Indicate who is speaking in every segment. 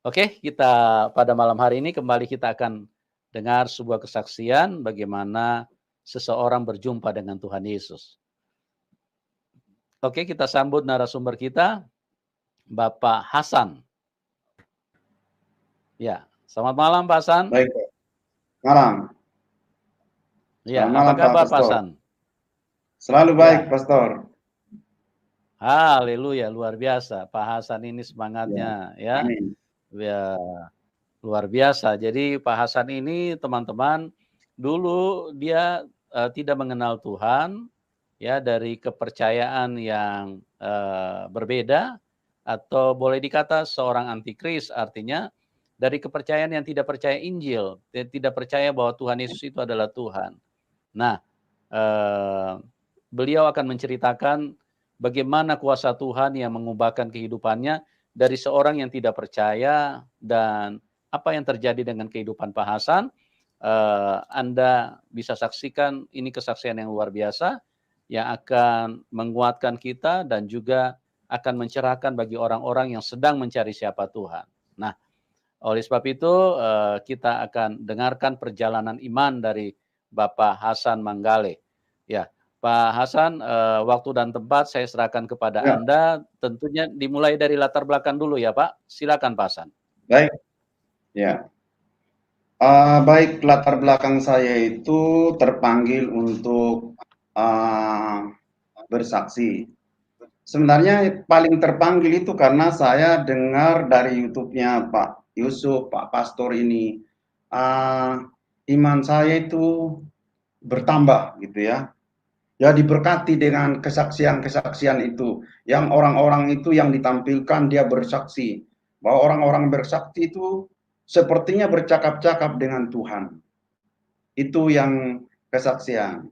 Speaker 1: Oke, kita pada malam hari ini kembali kita akan dengar sebuah kesaksian bagaimana seseorang berjumpa dengan Tuhan Yesus. Oke, kita sambut narasumber kita, Bapak Hasan. Ya, selamat malam Pak Hasan.
Speaker 2: Baik, Pak. Malam.
Speaker 1: Ya,
Speaker 2: Selamat
Speaker 1: apa
Speaker 2: malam, Pak
Speaker 1: kabar Pak
Speaker 2: Pastor.
Speaker 1: Hasan?
Speaker 2: Selalu baik,
Speaker 1: Ya,
Speaker 2: Pastor.
Speaker 1: haleluya, luar biasa. Pak Hasan ini
Speaker 2: Ya,
Speaker 1: semangatnya ya,
Speaker 2: amin.
Speaker 1: ya luar biasa. Jadi Pak Hasan ini teman-teman dulu dia tidak mengenal Tuhan ya dari kepercayaan yang berbeda atau boleh dikata seorang antikris, artinya dari kepercayaan yang tidak percaya Injil, tidak percaya bahwa Tuhan Yesus itu adalah Tuhan. Nah, beliau akan menceritakan bagaimana kuasa Tuhan yang mengubahkan kehidupannya dari seorang yang tidak percaya dan apa yang terjadi dengan kehidupan Pak Hasan. Anda bisa saksikan ini kesaksian yang luar biasa yang akan menguatkan kita dan juga akan mencerahkan bagi orang-orang yang sedang mencari siapa Tuhan. Nah, oleh sebab itu kita akan dengarkan perjalanan iman dari Bapak Hasan Manggale. Ya, Pak Hasan, waktu dan tempat saya serahkan kepada
Speaker 2: Ya,
Speaker 1: Anda. Tentunya dimulai dari latar belakang dulu ya Pak. Silakan Pak Hasan.
Speaker 2: baik. Ya, baik. Latar belakang saya itu terpanggil untuk bersaksi. Sebenarnya paling terpanggil itu karena saya dengar dari YouTube-nya Pak Yusuf, Pak Pastor ini, iman saya itu bertambah gitu ya. Ya diberkati dengan kesaksian-kesaksian itu. Yang orang-orang itu yang ditampilkan dia bersaksi. Bahwa orang-orang bersaksi itu sepertinya bercakap-cakap dengan Tuhan. Itu yang kesaksian.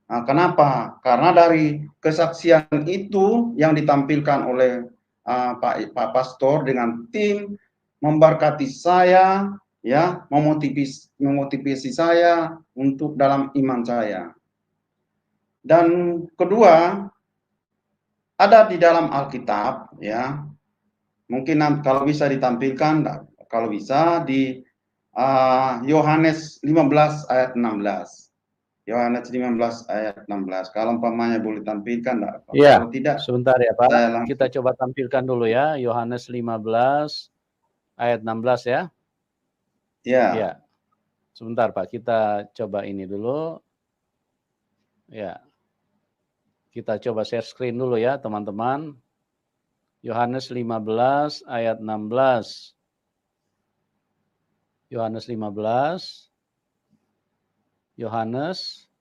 Speaker 2: Nah, kenapa? Karena dari kesaksian itu yang ditampilkan oleh Pak Pastor dengan tim memberkati saya, ya, memotivasi saya untuk dalam iman saya. Dan kedua, ada di dalam Alkitab, ya. Mungkin kalau bisa ditampilkan, kalau bisa di Yohanes 15 ayat 16. Yohanes 15 ayat 16. Kalau umpamanya boleh tampilkan, enggak apa-apa.
Speaker 1: Iya,
Speaker 2: Kalau tidak,
Speaker 1: sebentar ya Pak.
Speaker 2: saya
Speaker 1: Kita
Speaker 2: langsung.
Speaker 1: coba tampilkan dulu ya, Yohanes 15 ayat 16 ya.
Speaker 2: Ya,
Speaker 1: Ya, sebentar Pak. Kita coba ini dulu. Ya, kita coba share screen dulu ya teman-teman. Yohanes 15 ayat 16. Yohanes 15. Yohanes.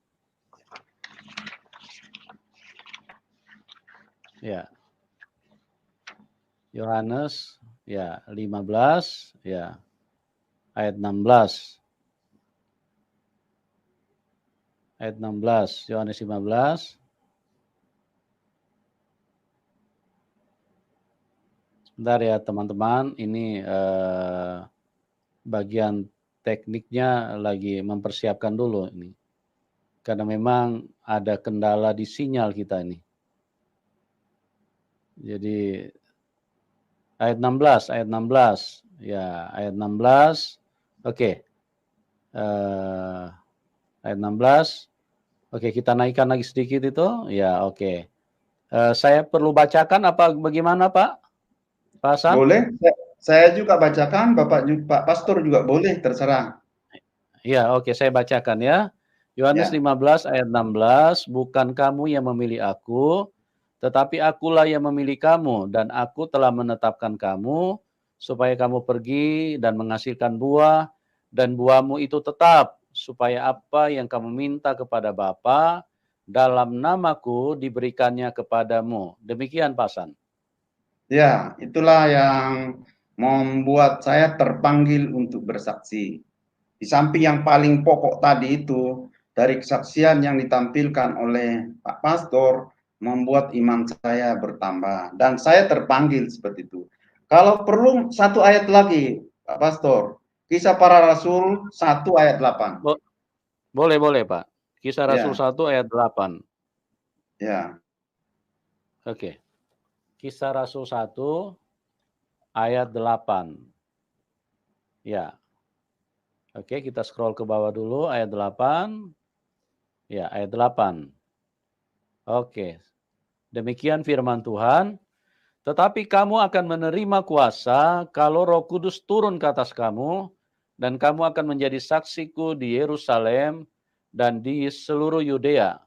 Speaker 1: Ya. Yohanes ya 15 ya ayat 16. Ayat 16. Yohanes 15. Sebentar ya teman-teman, ini bagian tekniknya lagi mempersiapkan dulu ini. Karena memang ada kendala di sinyal kita ini. Jadi ayat 16, ayat 16. Ya, ayat 16. Oke. Ayat 16. Oke, kita naikkan lagi sedikit itu. Ya, oke. Saya perlu bacakan apa bagaimana, Pak? Pak Hasan?
Speaker 2: boleh. Saya juga bacakan, Pak Pastor juga boleh, terserah.
Speaker 1: Ya, oke, saya bacakan ya. Yohanes
Speaker 2: Ya,
Speaker 1: 15 ayat 16, bukan kamu yang memilih aku, tetapi akulah yang memilih kamu, dan aku telah menetapkan kamu, supaya kamu pergi dan menghasilkan buah, dan buahmu itu tetap, supaya apa yang kamu minta kepada Bapa dalam namaku diberikannya kepadamu. Demikian, Pak Hasan.
Speaker 2: ya, itulah yang membuat saya terpanggil untuk bersaksi. Di samping yang paling pokok tadi itu, dari kesaksian yang ditampilkan oleh Pak Pastor, membuat iman saya bertambah. Dan saya terpanggil seperti itu. Kalau perlu satu ayat lagi, Pak Pastor. Kisah Para Rasul 1 ayat 8.
Speaker 1: Boleh, boleh, Pak. Kisah Rasul
Speaker 2: Ya,
Speaker 1: 1 ayat 8.
Speaker 2: ya.
Speaker 1: Oke. Kisah Rasul 1 ayat 8. Ya. Oke, kita scroll ke bawah dulu ayat 8. Ya, ayat 8. Oke. Demikian firman Tuhan. Tetapi kamu akan menerima kuasa kalau Roh Kudus turun ke atas kamu, dan kamu akan menjadi saksiku di Yerusalem dan di seluruh Yudea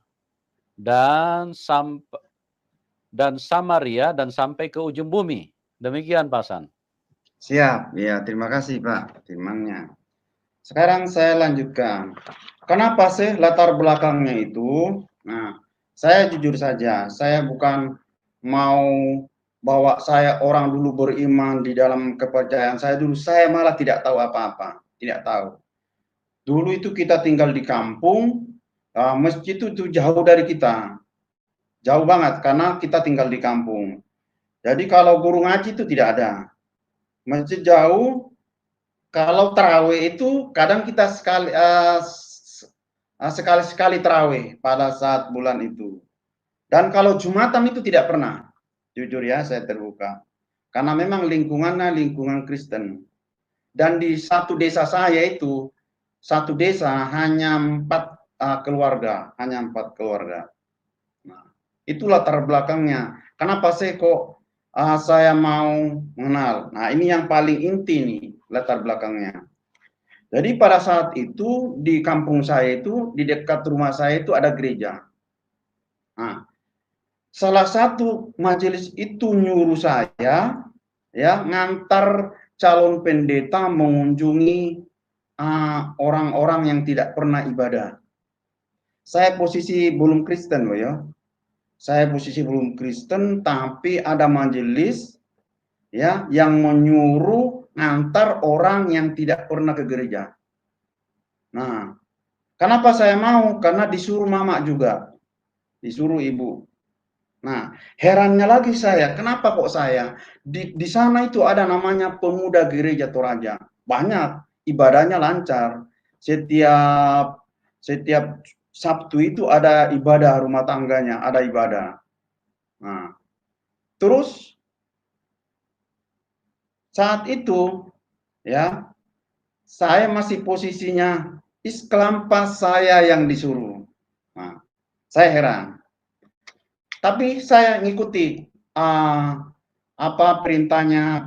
Speaker 1: dan Samaria dan sampai ke ujung bumi. Demikian Pak San.
Speaker 2: Siap, ya terima kasih Pak firmannya. Sekarang saya lanjutkan. Kenapa sih latar belakangnya itu? Nah, saya jujur saja, saya bukan mau bawa saya orang dulu beriman di dalam kepercayaan saya dulu. Saya malah tidak tahu apa-apa, tidak tahu. Dulu itu kita tinggal di kampung, masjid itu jauh dari kita, jauh banget karena kita tinggal di kampung. Jadi kalau guru ngaji itu tidak ada, masjid jauh. Kalau tarawih itu kadang kita sekali-sekali tarawih pada saat bulan itu. Dan kalau Jumatan itu tidak pernah. Jujur ya, saya terbuka. Karena memang lingkungannya lingkungan Kristen. Dan di satu desa saya itu, satu desa hanya 4 keluarga, hanya 4 keluarga. Nah, itulah latar belakangnya. Kenapa saya kok saya mau mengenal? Nah, ini yang paling inti nih, latar belakangnya. Jadi pada saat itu di kampung saya itu, di dekat rumah saya itu ada gereja. Nah, salah satu majelis itu nyuruh saya ya ngantar calon pendeta mengunjungi orang-orang yang tidak pernah ibadah. Saya posisi belum Kristen loh ya. Saya posisi belum Kristen tapi ada majelis ya yang menyuruh ngantar orang yang tidak pernah ke gereja. Nah, kenapa saya mau? Karena disuruh mama juga, disuruh ibu. Nah, herannya lagi saya, kenapa kok saya? Di sana itu ada namanya pemuda gereja Toraja. Banyak, ibadahnya lancar. Setiap Sabtu itu ada ibadah rumah tangganya, ada ibadah. Nah, terus saat itu ya, saya masih posisinya iskelampas saya yang disuruh. Nah, saya heran. Tapi saya ngikuti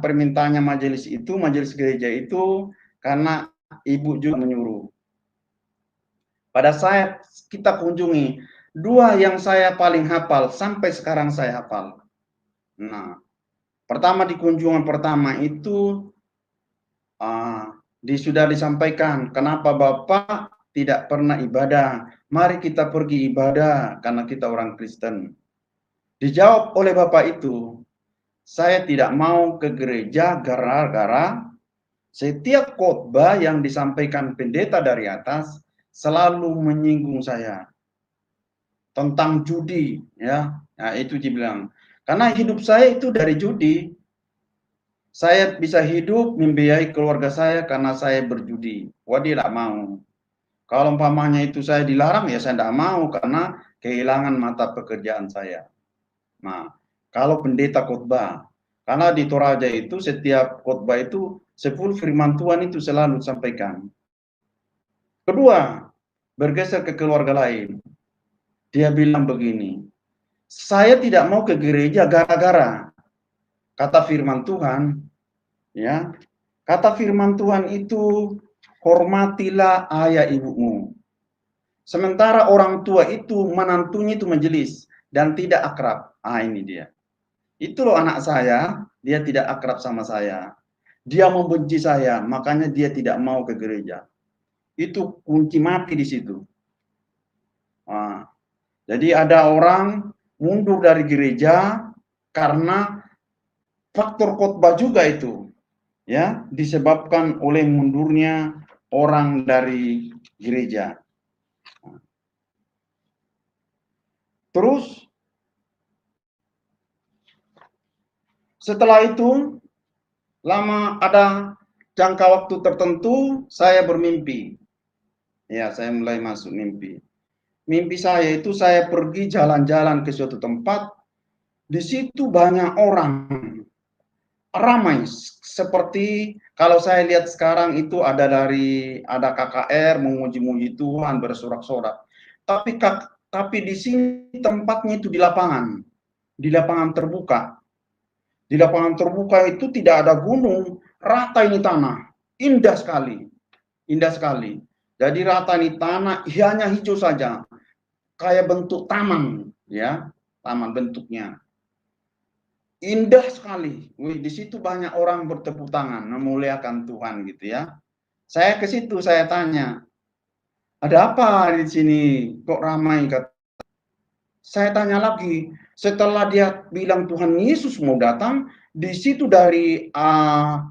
Speaker 2: permintaannya majelis gereja itu karena ibu juga menyuruh. Pada saat kita kunjungi, 2 yang saya paling hafal sampai sekarang saya hafal. Nah, pertama di kunjungan pertama itu sudah disampaikan, kenapa Bapak tidak pernah ibadah? Mari kita pergi ibadah karena kita orang Kristen. Dijawab oleh Bapak itu, saya tidak mau ke gereja gara-gara setiap khotbah yang disampaikan pendeta dari atas selalu menyinggung saya tentang judi, ya. Nah, itu dibilang. Karena hidup saya itu dari judi. Saya bisa hidup membiayai keluarga saya karena saya berjudi. Wah, dia tidak mau. Kalau umpamanya itu saya dilarang, ya saya tidak mau karena kehilangan mata pekerjaan saya. Nah, kalau pendeta khotbah, karena di Toraja itu setiap khotbah itu 10 firman Tuhan itu selalu disampaikan. Kedua, bergeser ke keluarga lain. Dia bilang begini, saya tidak mau ke gereja gara-gara kata firman Tuhan, ya. Kata firman Tuhan itu, hormatilah ayah ibumu. Sementara orang tua itu menantunya itu majelis dan tidak akrab. Ini dia. Itu loh anak saya, dia tidak akrab sama saya. Dia membenci saya, makanya dia tidak mau ke gereja. Itu kunci mati di situ. Nah, jadi ada orang mundur dari gereja karena faktor khotbah juga itu, ya, disebabkan oleh mundurnya orang dari gereja. Terus setelah itu lama ada jangka waktu tertentu saya bermimpi. Ya, saya mulai masuk mimpi. Mimpi saya itu saya pergi jalan-jalan ke suatu tempat, di situ banyak orang. ramai. Seperti kalau saya lihat sekarang itu ada KKR memuji-muji Tuhan, bersorak-sorak. Tapi di sini tempatnya itu di lapangan terbuka. Di lapangan terbuka itu tidak ada gunung, rata ini tanah, indah sekali, indah sekali. Jadi rata ini tanah, hanya hijau saja, kayak bentuk taman, ya, taman bentuknya. Indah sekali. Wih, di situ banyak orang bertepuk tangan, memuliakan Tuhan gitu ya. Saya ke situ, saya tanya, ada apa di sini? Kok ramai? Saya tanya lagi, setelah dia bilang Tuhan Yesus mau datang, di situ dari arah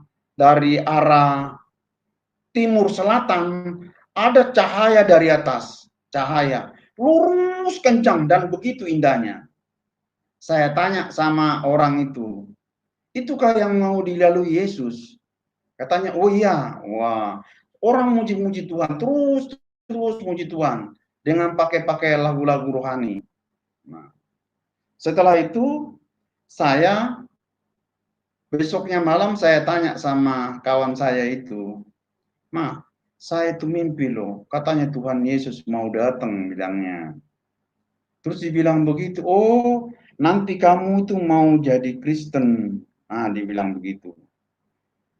Speaker 2: timur selatan ada cahaya dari atas, cahaya lurus kencang dan begitu indahnya. Saya tanya sama orang itukah yang mau dilalui Yesus? Katanya, oh iya, wah, orang muji-muji Tuhan, terus muji Tuhan dengan pakai lagu-lagu rohani. Nah, setelah itu saya besoknya malam saya tanya sama kawan saya itu, "Ma, saya itu mimpi loh, katanya Tuhan Yesus mau datang," bilangnya. Terus dibilang begitu, "Oh, nanti kamu itu mau jadi Kristen." Ah, dibilang begitu.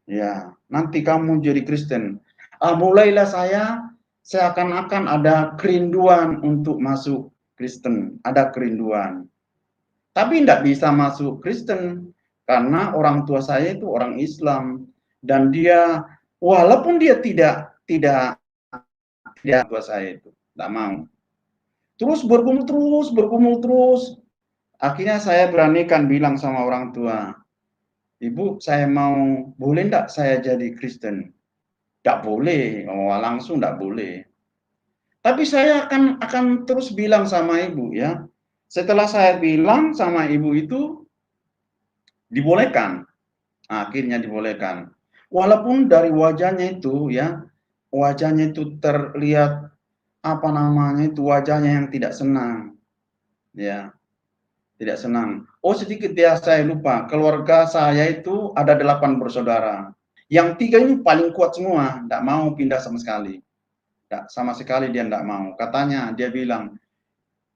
Speaker 2: Ya, nanti kamu jadi Kristen. Mulailah saya seakan-akan ada kerinduan untuk masuk Kristen, ada kerinduan. Tapi tidak bisa masuk Kristen karena orang tua saya itu orang Islam dan dia walaupun dia tidak tua saya itu tidak mau. Bergumul terus. Akhirnya saya beranikan bilang sama orang tua, "Ibu, saya mau, boleh enggak saya jadi Kristen?" "Tidak boleh," langsung tidak boleh. Tapi saya akan terus bilang sama ibu ya. Setelah saya bilang sama ibu itu, dibolehkan. Akhirnya dibolehkan. Walaupun dari wajahnya itu ya, wajahnya itu terlihat wajahnya yang tidak senang. Ya, tidak senang. Oh, sedikit ya saya lupa. Keluarga saya itu ada 8 bersaudara. Yang 3 ini paling kuat semua, tidak mau pindah sama sekali. Sama sekali dia tidak mau. Katanya, dia bilang,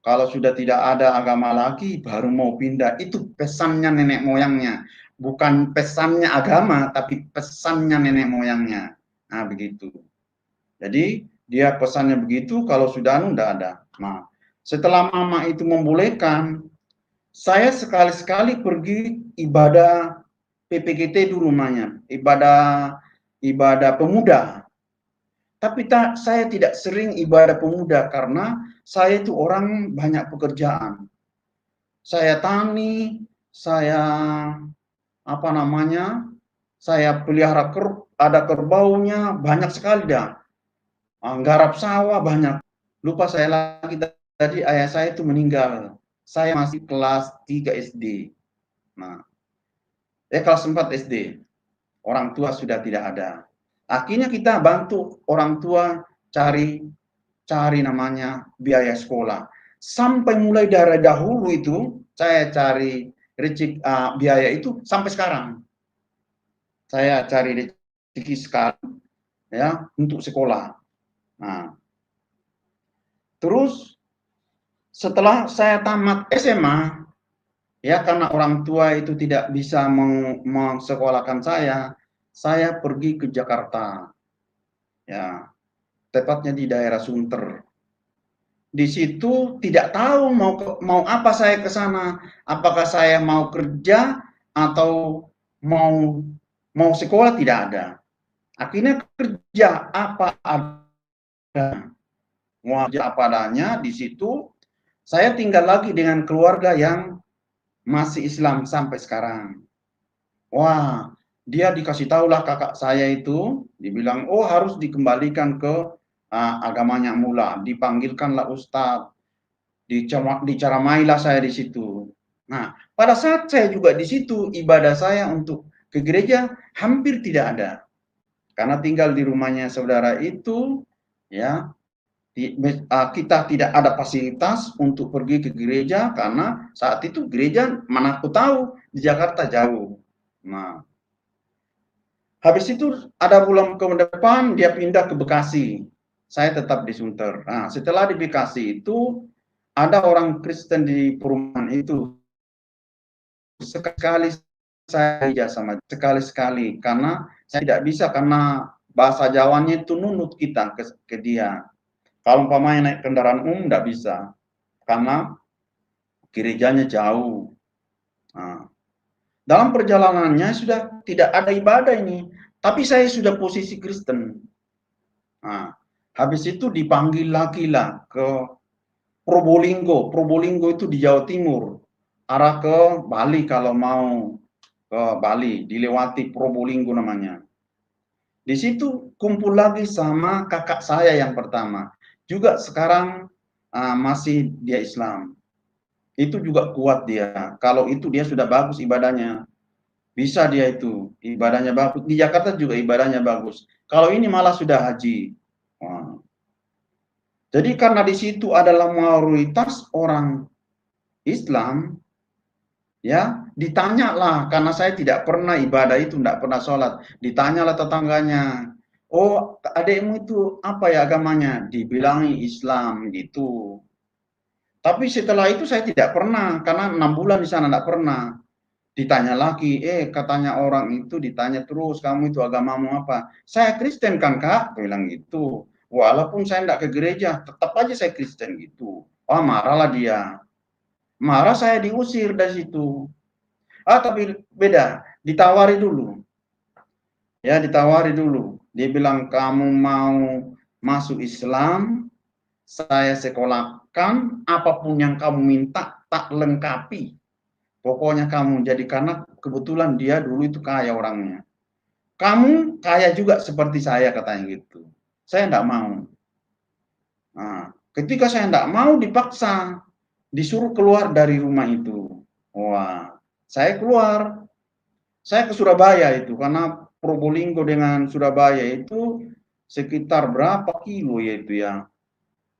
Speaker 2: kalau sudah tidak ada agama lagi, baru mau pindah. Itu pesannya nenek moyangnya. Bukan pesannya agama, tapi pesannya nenek moyangnya. Nah, begitu. Jadi, dia pesannya begitu, kalau sudah tidak ada. Nah, setelah mama itu membolehkan, saya sekali-sekali pergi ibadah PPGT di rumahnya, ibadah pemuda. Tapi saya tidak sering ibadah pemuda karena saya itu orang banyak pekerjaan. Saya tani, saya saya pelihara ada kerbaunya, banyak sekali dah. Garap sawah banyak. Lupa saya lagi tadi ayah saya itu meninggal. Saya masih kelas 3 SD. Nah, kelas 4 SD. Orang tua sudah tidak ada. Akhirnya kita bantu orang tua cari namanya biaya sekolah. Sampai mulai dari dahulu itu saya cari biaya itu sampai sekarang. Saya cari rezeki sekarang ya untuk sekolah. Nah, terus setelah saya tamat SMA ya karena orang tua itu tidak bisa mensekolahkan saya pergi ke Jakarta. Ya, tepatnya di daerah Sunter. Di situ tidak tahu mau apa saya ke sana. Apakah saya mau kerja atau mau sekolah, tidak ada. Akhirnya kerja apa ada. Mau kerja apa adanya di situ. Saya tinggal lagi dengan keluarga yang masih Islam sampai sekarang. Wah, dia dikasih tahulah kakak saya itu, dibilang, oh harus dikembalikan ke agamanya mula, dipanggilkanlah ustadz, dicaramailah saya di situ. Nah, pada saat saya juga di situ, ibadah saya untuk ke gereja hampir tidak ada. Karena tinggal di rumahnya saudara itu, ya, kita tidak ada fasilitas untuk pergi ke gereja karena saat itu gereja mana aku tahu di Jakarta jauh. Nah, Habis itu ada bulan ke depan dia pindah ke Bekasi. Saya tetap di Sunter. Nah, setelah di Bekasi itu ada orang Kristen di perumahan itu. Sekali saya sama sekali-sekali karena saya tidak bisa karena bahasa Jawanya itu nunut kita ke dia. Kalau umpamanya naik kendaraan umum tidak bisa karena gerejanya jauh. Nah, dalam perjalanannya sudah tidak ada ibadah ini, tapi saya sudah posisi Kristen. Nah, habis itu dipanggil lagi lah ke Probolinggo. Probolinggo itu di Jawa Timur, arah ke Bali kalau mau ke Bali, dilewati Probolinggo namanya. Di situ kumpul lagi sama kakak saya yang pertama, juga sekarang masih dia Islam. Itu juga kuat dia. Kalau itu dia sudah bagus ibadahnya. Bisa dia itu, ibadahnya bagus. Di Jakarta juga ibadahnya bagus. Kalau ini malah sudah haji. Wah. Jadi karena di situ adalah mayoritas orang Islam, ya ditanyalah karena saya tidak pernah ibadah itu, tidak pernah sholat. Ditanyalah tetangganya, oh adikmu itu apa ya agamanya? Dibilangi Islam gitu. Tapi setelah itu saya tidak pernah, karena 6 bulan di sana tidak pernah. Ditanya lagi, katanya orang itu ditanya terus, kamu itu agamamu apa? Saya Kristen kan kak, bilang gitu. Walaupun saya tidak ke gereja, tetap aja saya Kristen gitu. Oh marahlah dia. Marah saya diusir dari situ. Ah tapi beda, ditawari dulu. Ya ditawari dulu. Dia bilang kamu mau masuk Islam, saya sekolahkan, apapun yang kamu minta tak lengkapi. Pokoknya kamu jadi, karena kebetulan dia dulu itu kaya orangnya. Kamu kaya juga seperti saya katanya gitu. Saya tidak mau. Nah, ketika saya tidak mau dipaksa, disuruh keluar dari rumah itu. Wah, saya keluar. Saya ke Surabaya itu karena Probolinggo dengan Surabaya itu sekitar berapa kilo ya itu ya?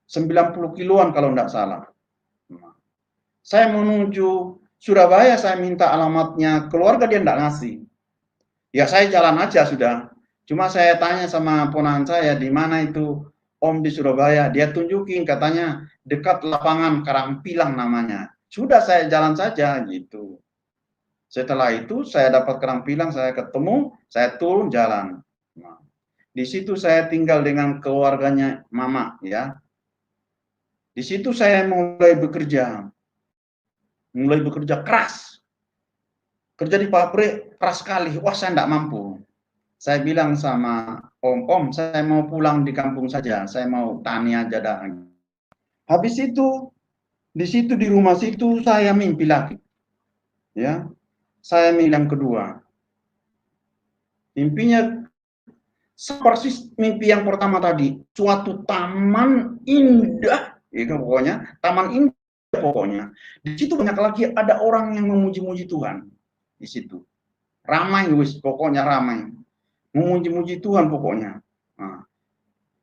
Speaker 2: 90 kiloan kalau tidak salah. Nah, saya menuju Surabaya, saya minta alamatnya keluarga, dia tidak ngasih. Ya saya jalan aja sudah. Cuma saya tanya sama ponakan saya, di mana itu Om di Surabaya. Dia tunjukin katanya dekat lapangan Karangpilang namanya. Sudah saya jalan saja gitu. Setelah itu saya dapat Karangpilang, saya ketemu, saya turun jalan. Nah, di situ saya tinggal dengan keluarganya Mama ya. Di situ saya mulai bekerja keras. Kerja di pabrik keras sekali. Wah saya tidak mampu. Saya bilang sama Om, saya mau pulang di kampung saja. Saya mau tani aja dah. Habis itu di situ di rumah situ saya mimpi lagi. Ya, saya mimpi yang kedua. Mimpinya persis mimpi yang pertama tadi. Suatu taman indah, ya pokoknya taman indah pokoknya. Di situ banyak lagi ada orang yang memuji-muji Tuhan. Di situ ramai, wis pokoknya ramai. Memuji-muji Tuhan pokoknya. Nah,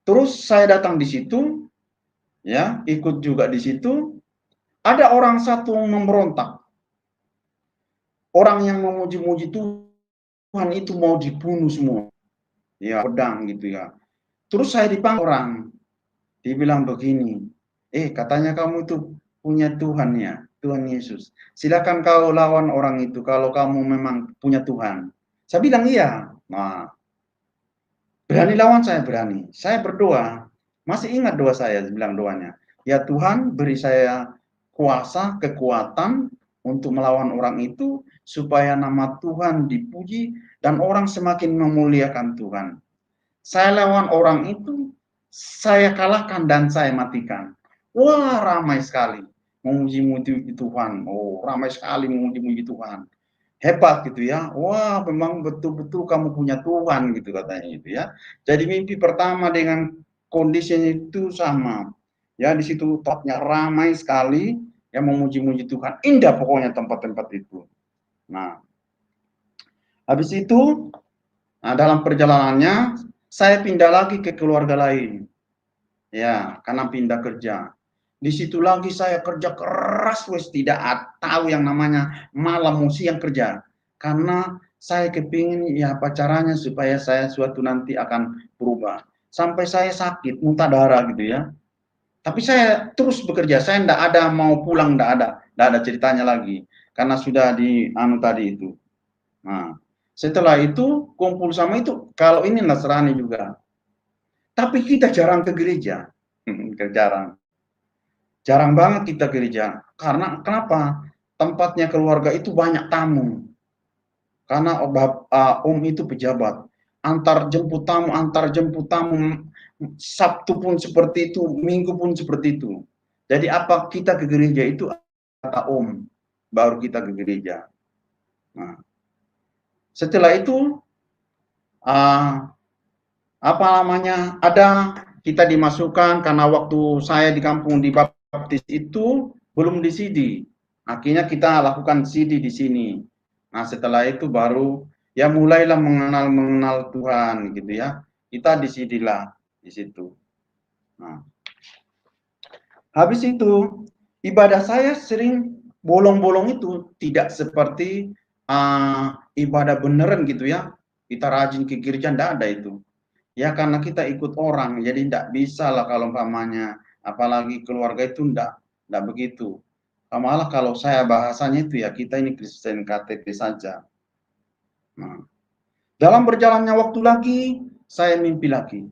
Speaker 2: terus saya datang di situ, ya, ikut juga di situ. Ada orang satu memberontak. Orang yang memuji-muji Tuhan itu mau dibunuh semua. Ya, pedang gitu ya. Terus saya dipanggil orang. Dibilang begini, katanya kamu itu punya Tuhan ya, Tuhan Yesus. Silakan kau lawan orang itu kalau kamu memang punya Tuhan. Saya bilang iya. Nah, berani lawan saya berani. Saya berdoa. Masih ingat doa saya, bilang doanya. Ya Tuhan, beri saya kuasa, kekuatan untuk melawan orang itu supaya nama Tuhan dipuji dan orang semakin memuliakan Tuhan. Saya lawan orang itu, saya kalahkan dan saya matikan. Wah, ramai sekali memuji-muji Tuhan. Oh, ramai sekali memuji-muji Tuhan. Hebat gitu ya. Wah, memang betul-betul kamu punya Tuhan gitu katanya itu ya. Jadi mimpi pertama dengan kondisinya itu sama. Ya, di situ tempatnya ramai sekali yang memuji-muji Tuhan. Indah pokoknya tempat-tempat itu. Nah, habis itu dalam perjalanannya saya pindah lagi ke keluarga lain. Ya, karena pindah kerja. Di situ lagi saya kerja keras, wes tidak tahu yang namanya malam siang kerja. Karena saya kepingin ya apa caranya supaya saya suatu nanti akan berubah. Sampai saya sakit, muntah darah gitu ya. Tapi saya terus bekerja, saya enggak ada mau pulang, enggak ada ceritanya lagi. Karena sudah di anu tadi itu. Nah, setelah itu kumpul sama itu, kalau ini Nasrani juga. Tapi kita jarang ke gereja. Jarang. Jarang banget kita ke gereja. Karena kenapa? Tempatnya keluarga itu banyak tamu. Karena om itu pejabat. Antar jemput tamu, Sabtu pun seperti itu, Minggu pun seperti itu. Jadi apa kita ke gereja itu kata om, baru kita ke gereja. Nah, setelah itu apa namanya? Ada kita dimasukkan karena waktu saya di kampung dibaptis itu belum di CD. Akhirnya kita lakukan CD di sini. Nah, setelah itu baru ya mulailah mengenal Tuhan gitu ya. Kita di CD lah di situ. Nah, habis itu ibadah saya sering bolong-bolong itu tidak seperti ibadah beneran gitu ya. Kita rajin ke gereja, enggak ada itu. Ya karena kita ikut orang, jadi tidak bisa lah kalau umpamanya, apalagi keluarga itu tidak begitu. Malah kalau saya bahasanya itu ya kita ini Kristen KTP saja. Nah, dalam berjalannya waktu lagi, saya mimpi lagi.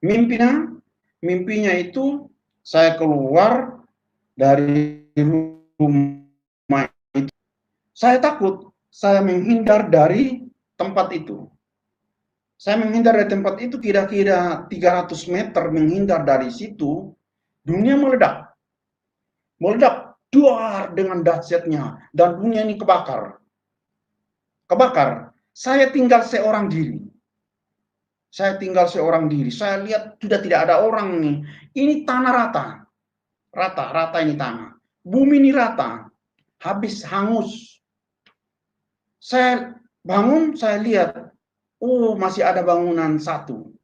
Speaker 2: Mimpinya itu saya keluar dari rumah itu. Saya takut, saya menghindar dari tempat itu. Saya menghindar dari tempat itu kira-kira 300 meter menghindar dari situ, dunia meledak. Meledak duar dengan dahsyatnya dan dunia ini kebakar. Kebakar. Saya tinggal seorang diri. Saya tinggal seorang diri. Saya lihat sudah tidak ada orang nih. Ini tanah rata. Rata ini tanah. Bumi ini rata. Habis hangus. Saya bangun, saya lihat. Oh, masih ada bangunan satu.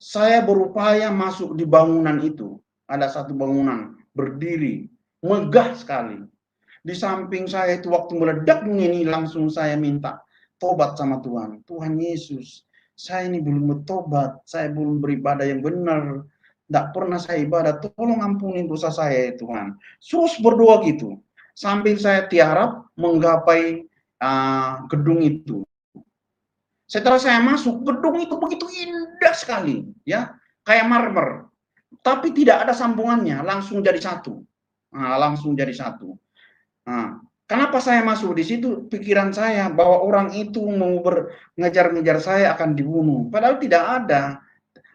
Speaker 2: Saya berupaya masuk di bangunan itu. Ada satu bangunan berdiri, megah sekali. Di samping saya itu waktu meledak ini langsung saya minta tobat sama Tuhan. Tuhan Yesus, saya ini belum bertobat, saya belum beribadah yang benar. Tidak pernah saya ibadah, tolong ampuni dosa saya Tuhan. Terus berdoa gitu. Sambil saya tiarap menggapai gedung itu. Setelah saya masuk, gedung itu begitu indah sekali, ya, kayak marmer. Tapi tidak ada sambungannya, langsung jadi satu. Nah, langsung jadi satu. Nah, kenapa saya masuk di situ? Pikiran saya bahwa orang itu mau ngejar-ngejar saya akan dibunuh. Padahal tidak ada,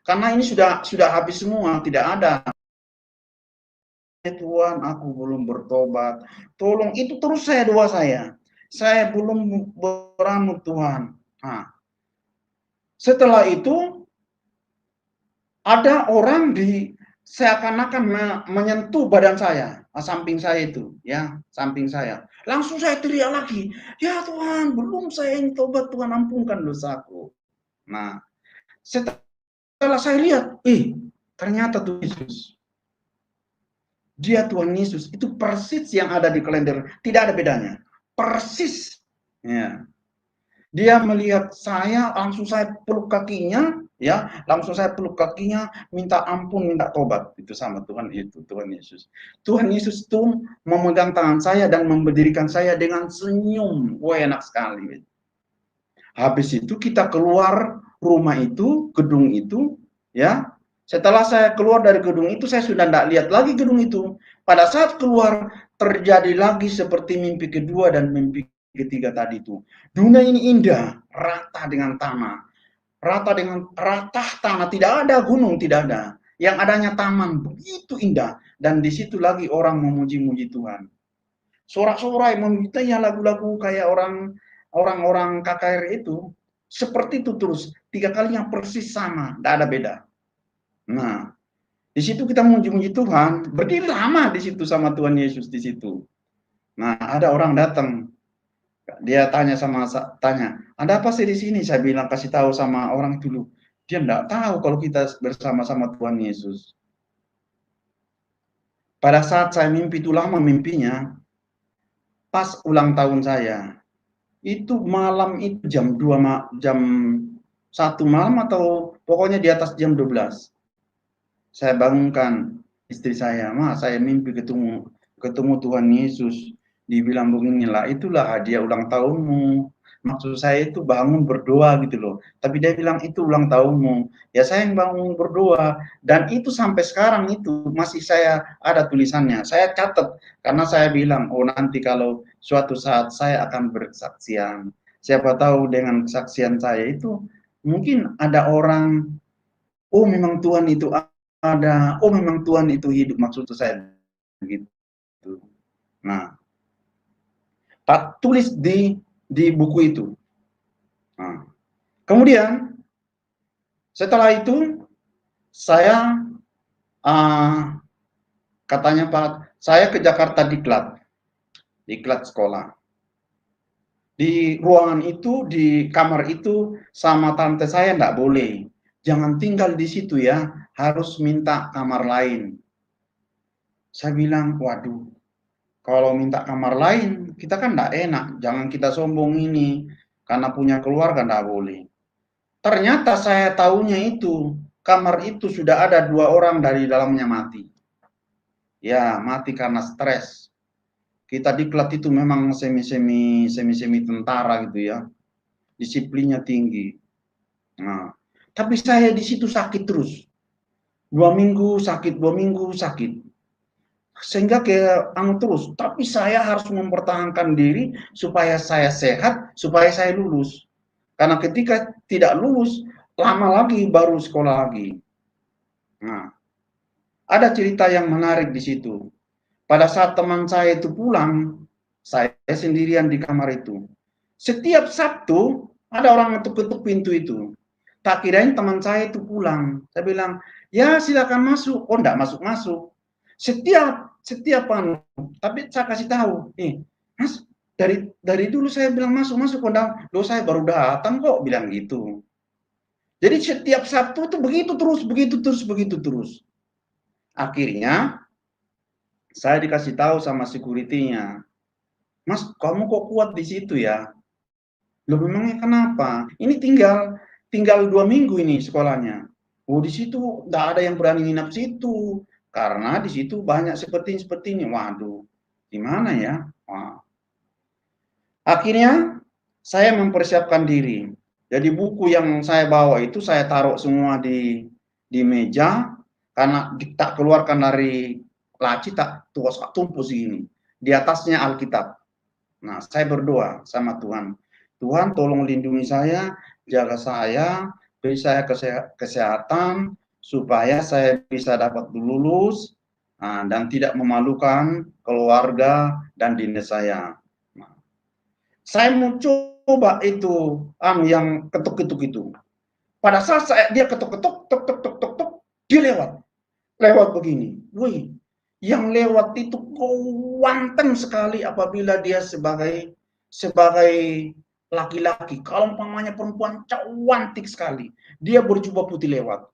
Speaker 2: karena ini sudah habis semua, tidak ada. Tuhan, aku belum bertobat. Tolong, itu terus saya doa saya. Saya belum beramu Tuhan. Nah, setelah itu ada orang seakan-akan menyentuh badan saya, samping saya itu, ya, samping saya. Langsung saya teriak lagi, ya Tuhan, belum saya ini tobat, Tuhan ampunkan dosaku. Nah, setelah saya lihat, ternyata Tuhan Yesus. Dia Tuhan Yesus, itu persis yang ada di kalender, tidak ada bedanya. Persis. Ya. Dia melihat saya, langsung saya peluk kakinya, ya, langsung saya peluk kakinya, minta ampun, minta tobat. Itu sama Tuhan itu, Tuhan Yesus. Tuhan Yesus itu memegang tangan saya dan memberdirikan saya dengan senyum. Wah, enak sekali. Habis itu kita keluar rumah itu, gedung itu, ya. Setelah saya keluar dari gedung itu, saya sudah tidak lihat lagi gedung itu. Pada saat keluar, terjadi lagi seperti mimpi kedua dan mimpi ketiga tadi itu. Dunia ini indah, rata dengan tanah. Rata tanah, tidak ada gunung, tidak ada. Yang adanya taman, begitu indah. Dan di situ lagi orang memuji-muji Tuhan. Sorak-sorai meminta lagu-lagu kayak orang-orang KKR itu. Seperti itu terus. 3 kalinya persis sama, tidak ada beda. Nah, di situ kita memuji-muji Tuhan, berdiri lama di situ sama Tuhan Yesus di situ. Nah, ada orang datang. Dia tanya, ada apa sih di sini? Saya bilang kasih tahu sama orang dulu. Dia enggak tahu kalau kita bersama-sama Tuhan Yesus. Pada saat saya mimpi itu lama mimpinya, pas ulang tahun saya. Itu malam itu jam 1 malam atau pokoknya di atas jam 12. Saya bangunkan istri saya, "Ma, saya mimpi ketemu Tuhan Yesus." Dibilang beginilah, "Itulah hadiah ulang tahunmu." Maksud saya itu bangun berdoa gitu loh. Tapi dia bilang, "Itu ulang tahunmu." Ya saya yang bangun berdoa dan itu sampai sekarang itu masih saya ada tulisannya. Saya catat karena saya bilang, "Oh, nanti kalau suatu saat saya akan berkesaksian. Siapa tahu dengan kesaksian saya itu mungkin ada orang, oh memang Tuhan itu ada, oh memang Tuhan itu hidup," maksud saya begitu. Nah, tak tulis di buku itu. Nah, kemudian setelah itu saya katanya Pak, saya ke Jakarta diklat sekolah. Di ruangan itu, di kamar itu sama tante saya enggak boleh. Jangan tinggal di situ ya, harus minta kamar lain. Saya bilang, waduh, kalau minta kamar lain, kita kan enggak enak. Jangan kita sombong ini, karena punya keluarga enggak boleh. Ternyata saya tahunya itu, kamar itu sudah ada 2 orang dari dalamnya mati. Ya, mati karena stres. Kita diklat itu memang semi tentara gitu ya. Disiplinnya tinggi. Nah, tapi saya di situ sakit terus. 2 minggu sakit, 2 minggu sakit. Sehingga kayak terus, tapi saya harus mempertahankan diri supaya saya sehat, supaya saya lulus. Karena ketika tidak lulus, lama lagi baru sekolah lagi. Nah, ada cerita yang menarik di situ. Pada saat teman saya itu pulang, saya sendirian di kamar itu. Setiap Sabtu ada orang ketuk-ketuk pintu itu. Tak kirain teman saya itu pulang. Saya bilang, "Ya silakan masuk." Oh, enggak masuk-masuk. Setiap tapi saya kasih tahu, Mas, dari dulu saya bilang masuk-masuk, kok enggak, loh saya baru datang kok, bilang gitu. Jadi setiap Sabtu itu begitu terus, begitu terus, begitu terus. Akhirnya saya dikasih tahu sama security-nya, "Mas, kamu kok kuat di situ ya?" Loh memangnya kenapa? Ini tinggal 2 minggu ini sekolahnya. Oh di situ nggak ada yang berani nginap situ, karena di situ banyak seperti ini. Waduh, gimana ya? Wah. Akhirnya saya mempersiapkan diri. Jadi buku yang saya bawa itu saya taruh semua di meja, karena tak keluarkan dari laci, tak tumpuk segini. Di atasnya Alkitab. Nah, saya berdoa sama Tuhan. Tuhan tolong lindungi saya, jaga saya, beri saya kesehatan, supaya saya bisa dapat lulus, dan tidak memalukan keluarga dan dinas saya. Nah, saya mau coba itu, yang ketuk-ketuk itu. Pada saat dia ketuk-ketuk, tok tok tok tok tok, dia lewat begini. Wih, yang lewat itu ganteng sekali apabila dia sebagai laki-laki. Kalau umpamanya perempuan cantik sekali, dia berjubah putih lewat.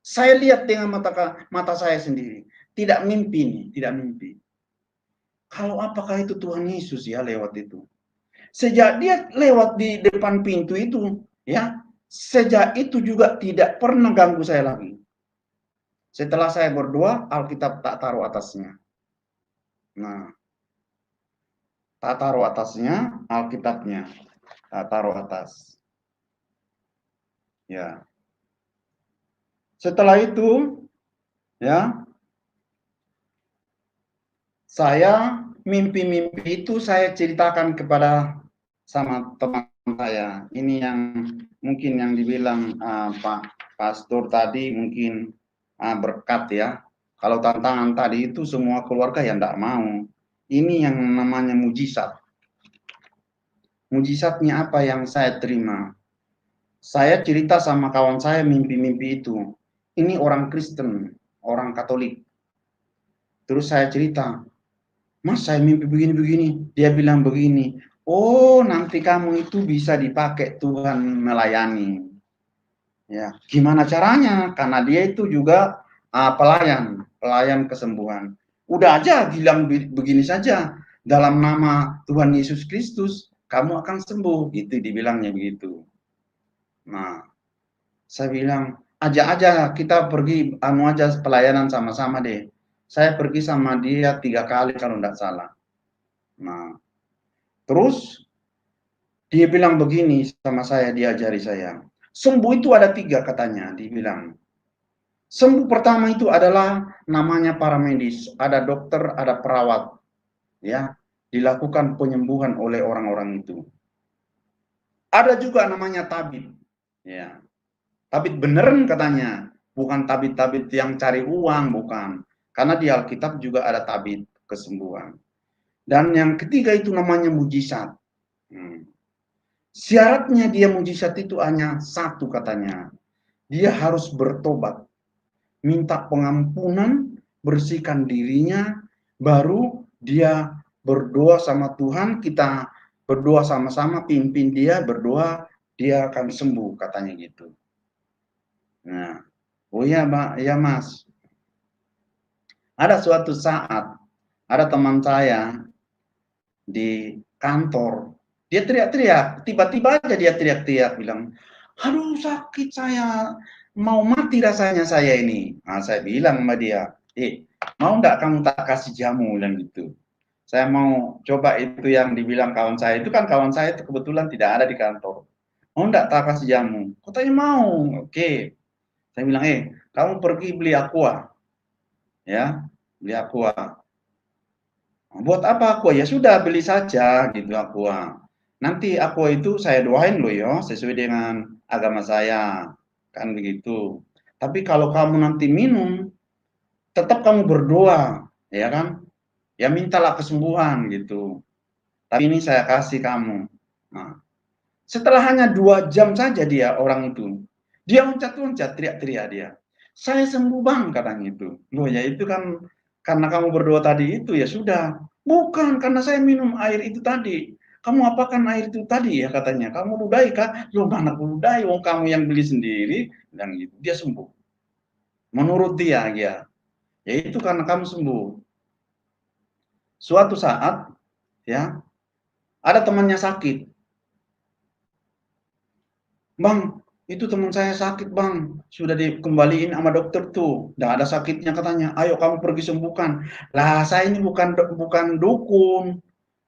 Speaker 2: Saya lihat dengan mata saya sendiri. Tidak mimpi nih, tidak mimpi. Kalau apakah itu Tuhan Yesus ya lewat itu? Sejak dia lewat di depan pintu itu, ya, sejak itu juga tidak pernah ganggu saya lagi. Setelah saya berdoa, Alkitab tak taruh atasnya. Nah, tak taruh atasnya, Alkitabnya tak taruh atas. Ya. Setelah itu, ya, saya mimpi-mimpi itu saya ceritakan kepada sama teman saya. Ini yang mungkin yang dibilang Pak Pastor tadi mungkin berkat ya. Kalau tantangan tadi itu semua keluarga yang tidak mau. Ini yang namanya mujizat. Mujizatnya apa yang saya terima? Saya cerita sama kawan saya mimpi-mimpi itu. Ini orang Kristen, orang Katolik. Terus saya cerita, "Mas, saya mimpi begini-begini." Dia bilang begini, "Oh, nanti kamu itu bisa dipakai Tuhan melayani." Ya, gimana caranya? Karena dia itu juga pelayan kesembuhan. Udah aja bilang begini saja, dalam nama Tuhan Yesus Kristus, kamu akan sembuh. Gitu dibilangnya begitu. Nah, saya bilang, ajak aja kita pergi anu aja pelayanan sama-sama deh. Saya pergi sama dia 3 kali kalau tidak salah. Nah, terus dia bilang begini sama saya, diajari saya. Sembuh itu ada 3 katanya, dibilang. Sembuh pertama itu adalah namanya para medis, ada dokter, ada perawat, ya, dilakukan penyembuhan oleh orang-orang itu. Ada juga namanya tabib, ya. Tabib beneran katanya, bukan tabib-tabib yang cari uang, bukan. Karena di Alkitab juga ada tabib kesembuhan. Dan yang ketiga itu namanya mujizat. Syaratnya dia mujizat itu hanya satu katanya. Dia harus bertobat, minta pengampunan, bersihkan dirinya, baru dia berdoa sama Tuhan, kita berdoa sama-sama, pimpin dia berdoa, dia akan sembuh katanya gitu. Nah, oh ya, Mbak, ya Mas. Ada suatu saat ada teman saya di kantor, dia teriak-teriak, tiba-tiba aja dia teriak-teriak bilang, "Aduh sakit saya, mau mati rasanya saya ini." Nah, saya bilang sama dia, mau nggak kamu tak kasih jamu?" bilang gitu. Saya mau coba itu yang dibilang kawan saya, itu kan kawan saya itu kebetulan tidak ada di kantor. "Mau nggak tak kasih jamu?" Katanya mau, oke. Saya bilang, kamu pergi beli aqua, ya, beli aqua. Buat apa aqua? Ya sudah beli saja gitu aqua. Nanti aqua itu saya doain loh ya, sesuai dengan agama saya, kan begitu. Tapi kalau kamu nanti minum, tetap kamu berdoa, ya kan? Ya mintalah kesembuhan gitu. Tapi ini saya kasih kamu. Nah, setelah hanya 2 jam saja dia orang itu, dia loncat-loncat, teriak-teriak dia. "Saya sembuh Bang," katanya itu. Loh ya itu kan karena kamu berdoa tadi itu, ya sudah. "Bukan, karena saya minum air itu tadi." "Kamu apakan air itu tadi ya?" katanya. "Kamu ludahi kah?" "Loh mana aku ludahi, wong kamu yang beli sendiri." Bilang gitu. Dia sembuh. Menurut dia, ya itu karena kamu sembuh. Suatu saat, ya, ada temannya sakit. "Bang, itu teman saya sakit Bang, sudah dikembaliin sama dokter tuh, nggak ada sakitnya katanya, ayo kamu pergi sembuhkan." Lah saya ini bukan dukun,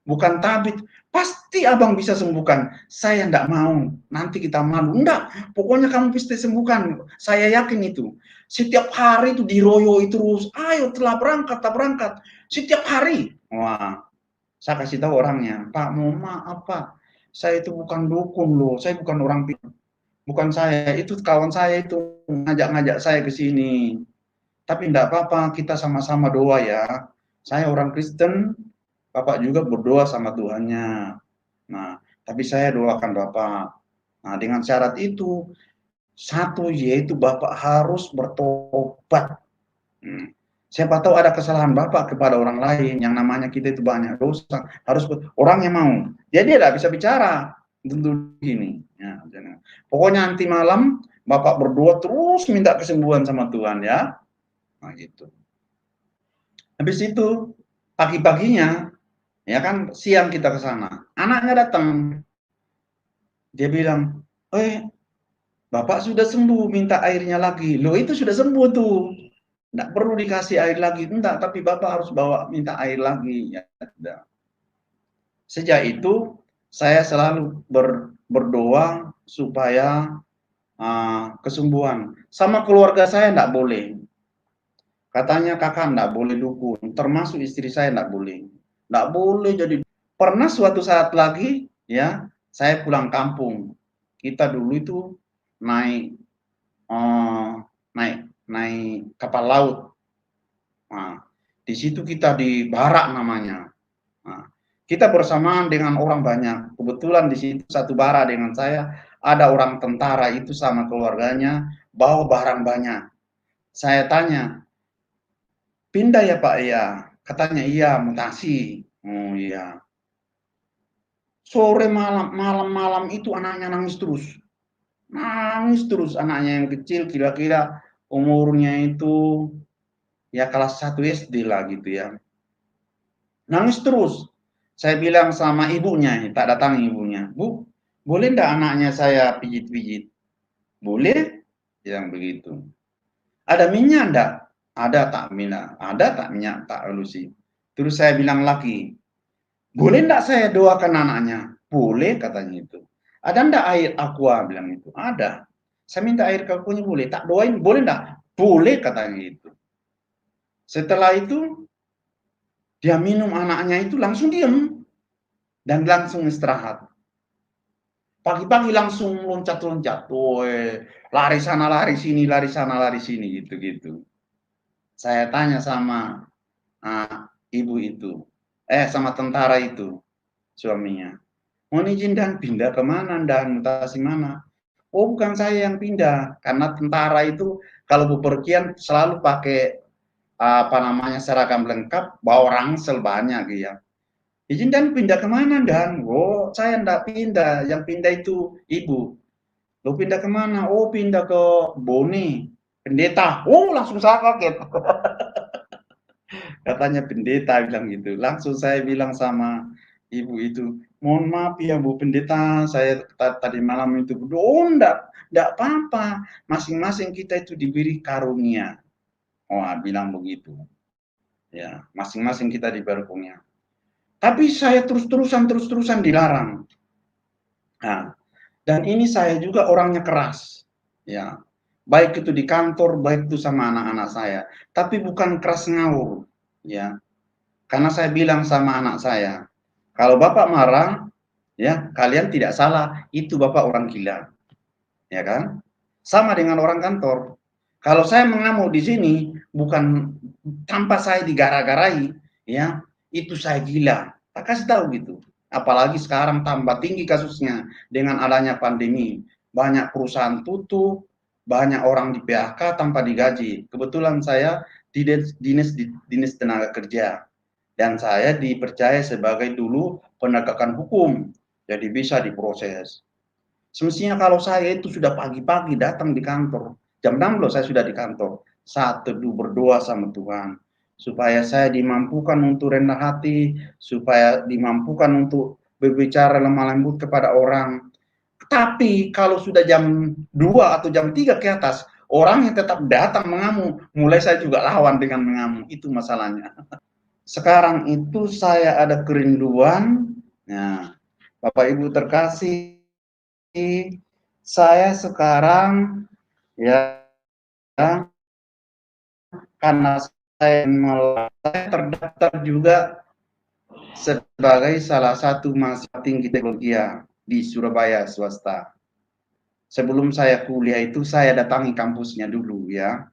Speaker 2: bukan tabib, pasti abang bisa sembuhkan. Saya nggak mau, nanti kita malu. Enggak, pokoknya kamu pasti sembuhkan, saya yakin itu. Setiap hari itu diroyoi terus, ayo telah berangkat, tak berangkat. Setiap hari. Wah, saya kasih tahu orangnya, "Pak, mohon maaf Pak, saya itu bukan dukun loh, saya bukan orang bukan saya, itu kawan saya itu ngajak-ngajak saya ke sini. Tapi enggak apa-apa, kita sama-sama doa ya. Saya orang Kristen, Bapak juga berdoa sama Tuhannya. Nah, tapi saya doakan Bapak. Nah, dengan syarat itu, satu yaitu Bapak harus bertobat. Siapa tahu ada kesalahan Bapak kepada orang lain, yang namanya kita itu banyak dosa, harus orang yang mau. Jadi dia tidak bisa bicara, tentu gini. Ya, pokoknya nanti malam Bapak berdoa terus minta kesembuhan sama Tuhan ya. Nah, gitu. Habis itu pagi-paginya, ya kan siang kita ke sana. Anaknya datang. Dia bilang, Bapak sudah sembuh, minta airnya lagi. Loh itu sudah sembuh tuh. Nggak perlu dikasih air lagi. Enggak, tapi Bapak harus bawa minta air lagi. Ya, udah. Sejak itu saya selalu berdoa supaya kesembuhan. Sama keluarga saya enggak boleh. Katanya kakak enggak boleh dukun, termasuk istri saya enggak boleh. Enggak boleh jadi. Pernah suatu saat lagi ya, saya pulang kampung. Kita dulu itu naik naik kapal laut. Nah, di situ kita di barak namanya. Nah, kita bersamaan dengan orang banyak. Kebetulan di situ satu bara dengan saya, ada orang tentara itu sama keluarganya, bawa barang banyak. Saya tanya, "Pindah ya Pak?" "Iya." Katanya, "Iya, mutasi." "Oh iya." Sore malam itu anaknya nangis terus. Nangis terus anaknya yang kecil, kira-kira umurnya itu ya kelas 1 SD lah gitu ya. Nangis terus. Saya bilang sama ibunya, tak datang ibunya, "Bu, boleh ndak anaknya saya pijit-pijit?" "Boleh," bilang begitu. "Ada minyak ndak?" "Ada tak minyak, ada tak minyak tak halusin." Terus saya bilang lagi, "Boleh ndak saya doakan anaknya?" "Boleh," katanya itu. "Ada ndak air aqua?" bilang itu. "Ada." "Saya minta air aquanya boleh, tak doain boleh ndak?" "Boleh," katanya itu. Setelah itu dia minum, anaknya itu langsung diam dan langsung istirahat. Pagi-pagi langsung loncat-loncat, lari sana lari sini, lari sana lari sini, gitu-gitu. Saya tanya sama ibu itu, sama tentara itu, suaminya, "Mohon izin dan pindah ke mana dan mutasi mana?" "Oh, bukan saya yang pindah, karena tentara itu kalau bepergian selalu pakai apa namanya seragam lengkap, bawa ransel banyak dia. Izin dan pindah ke mana dan?" "Oh, saya ndak pindah, yang pindah itu ibu." "Lo pindah ke mana?" "Oh, pindah ke Bone, pendeta." Oh, langsung saya kaget. Katanya pendeta bilang gitu. Langsung saya bilang sama ibu itu, "Mohon maaf ya Bu Pendeta, saya tadi malam itu." "Oh, enggak apa-apa, masing-masing kita itu diberi karunia." Oh, bilang begitu. Ya, masing-masing kita diberi karunia. Tapi saya terus-terusan dilarang. Nah, dan ini saya juga orangnya keras. Ya, baik itu di kantor, baik itu sama anak-anak saya. Tapi bukan keras ngawur. Ya, karena saya bilang sama anak saya, "Kalau Bapak marah, ya kalian tidak salah, itu Bapak orang gila." Ya kan? Sama dengan orang kantor. Kalau saya mengamuk di sini, bukan tanpa saya digara-garai, ya, itu saya gila. Tak kasih tahu gitu. Apalagi sekarang tambah tinggi kasusnya dengan adanya pandemi. Banyak perusahaan tutup, banyak orang di PHK tanpa digaji. Kebetulan saya di dinas tenaga kerja dan saya dipercaya sebagai dulu penegakan hukum, jadi bisa diproses. Semestinya kalau saya itu sudah pagi-pagi datang di kantor, jam 6 loh saya sudah di kantor, saat teduh berdoa sama Tuhan, supaya saya dimampukan untuk rendah hati, supaya dimampukan untuk berbicara lemah lembut kepada orang. Tapi kalau sudah jam 2 atau jam 3 ke atas, orang yang tetap datang mengamuk, mulai saya juga lawan dengan mengamuk, itu masalahnya. Sekarang itu saya ada kerinduan, nah, Bapak Ibu terkasih, saya sekarang ya karena saya terdaftar juga sebagai salah satu mahasiswa tinggi teknologi di Surabaya swasta. Sebelum saya kuliah itu saya datangi kampusnya dulu ya.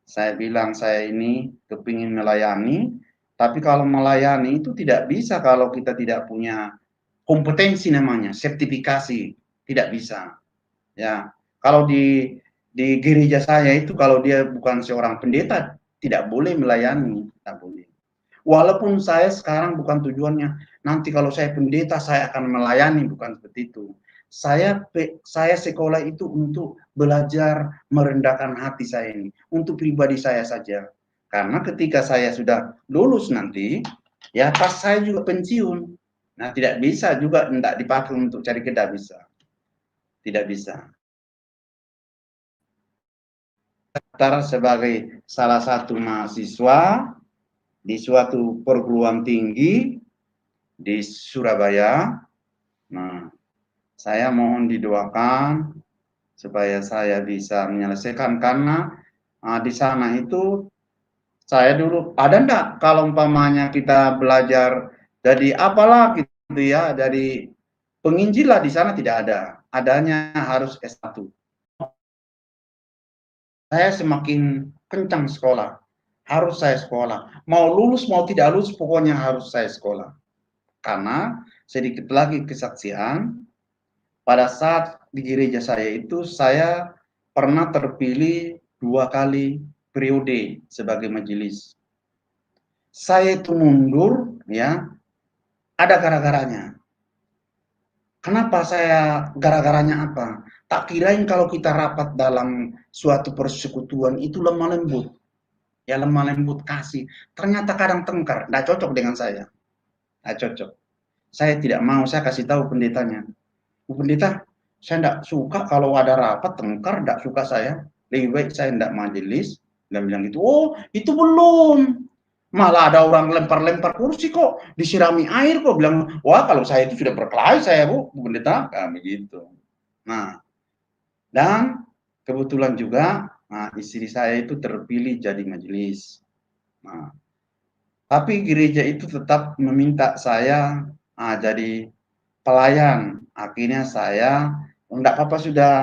Speaker 2: Saya bilang saya ini kepingin melayani, tapi kalau melayani itu tidak bisa kalau kita tidak punya kompetensi namanya, sertifikasi, tidak bisa. Ya, kalau di gereja saya itu kalau dia bukan seorang pendeta tidak boleh melayani, tidak boleh. Walaupun saya sekarang bukan tujuannya nanti kalau saya pendeta saya akan melayani, bukan seperti itu. Saya sekolah itu untuk belajar merendahkan hati saya ini, untuk pribadi saya saja. Karena ketika saya sudah lulus nanti, ya pas saya juga pensiun. Nah, tidak bisa juga tidak dipakai untuk cari kerja bisa. Tidak bisa. Daftar sebagai salah satu mahasiswa di suatu perguruan tinggi di Surabaya. Nah, saya mohon didoakan supaya saya bisa menyelesaikan karena di sana itu saya dulu ada enggak kalau umpamanya kita belajar jadi apalah gitu ya, dari penginjil lah di sana tidak ada. Adanya harus S1. Saya semakin kencang sekolah, harus saya sekolah. Mau lulus, mau tidak lulus, pokoknya harus saya sekolah. Karena sedikit lagi kesaksian, pada saat di gereja saya itu, saya pernah terpilih 2 kali periode sebagai majelis. Saya itu mundur, ya, ada gara-garanya. Kenapa saya gara-garanya apa? Tak kirain kalau kita rapat dalam suatu persekutuan itu lemah lembut. Ya lemah lembut kasih. Ternyata kadang tengkar, tidak cocok dengan saya. Tidak cocok. saya tidak mau, saya kasih tahu pendetanya, "Bu pendeta, saya tidak suka kalau ada rapat tengkar, tidak suka saya, lebih baik saya tidak majelis." Dia bilang gitu. "Oh, itu belum, malah ada orang lempar-lempar kursi kok, disirami air kok." Bilang, "Wah, kalau saya itu sudah berkelahi saya, Bu pendeta." Begitu. Nah, dan kebetulan juga, nah, istri saya itu terpilih jadi majelis. Nah, tapi gereja itu tetap meminta saya jadi pelayan. Akhirnya saya, enggak apa-apa sudah,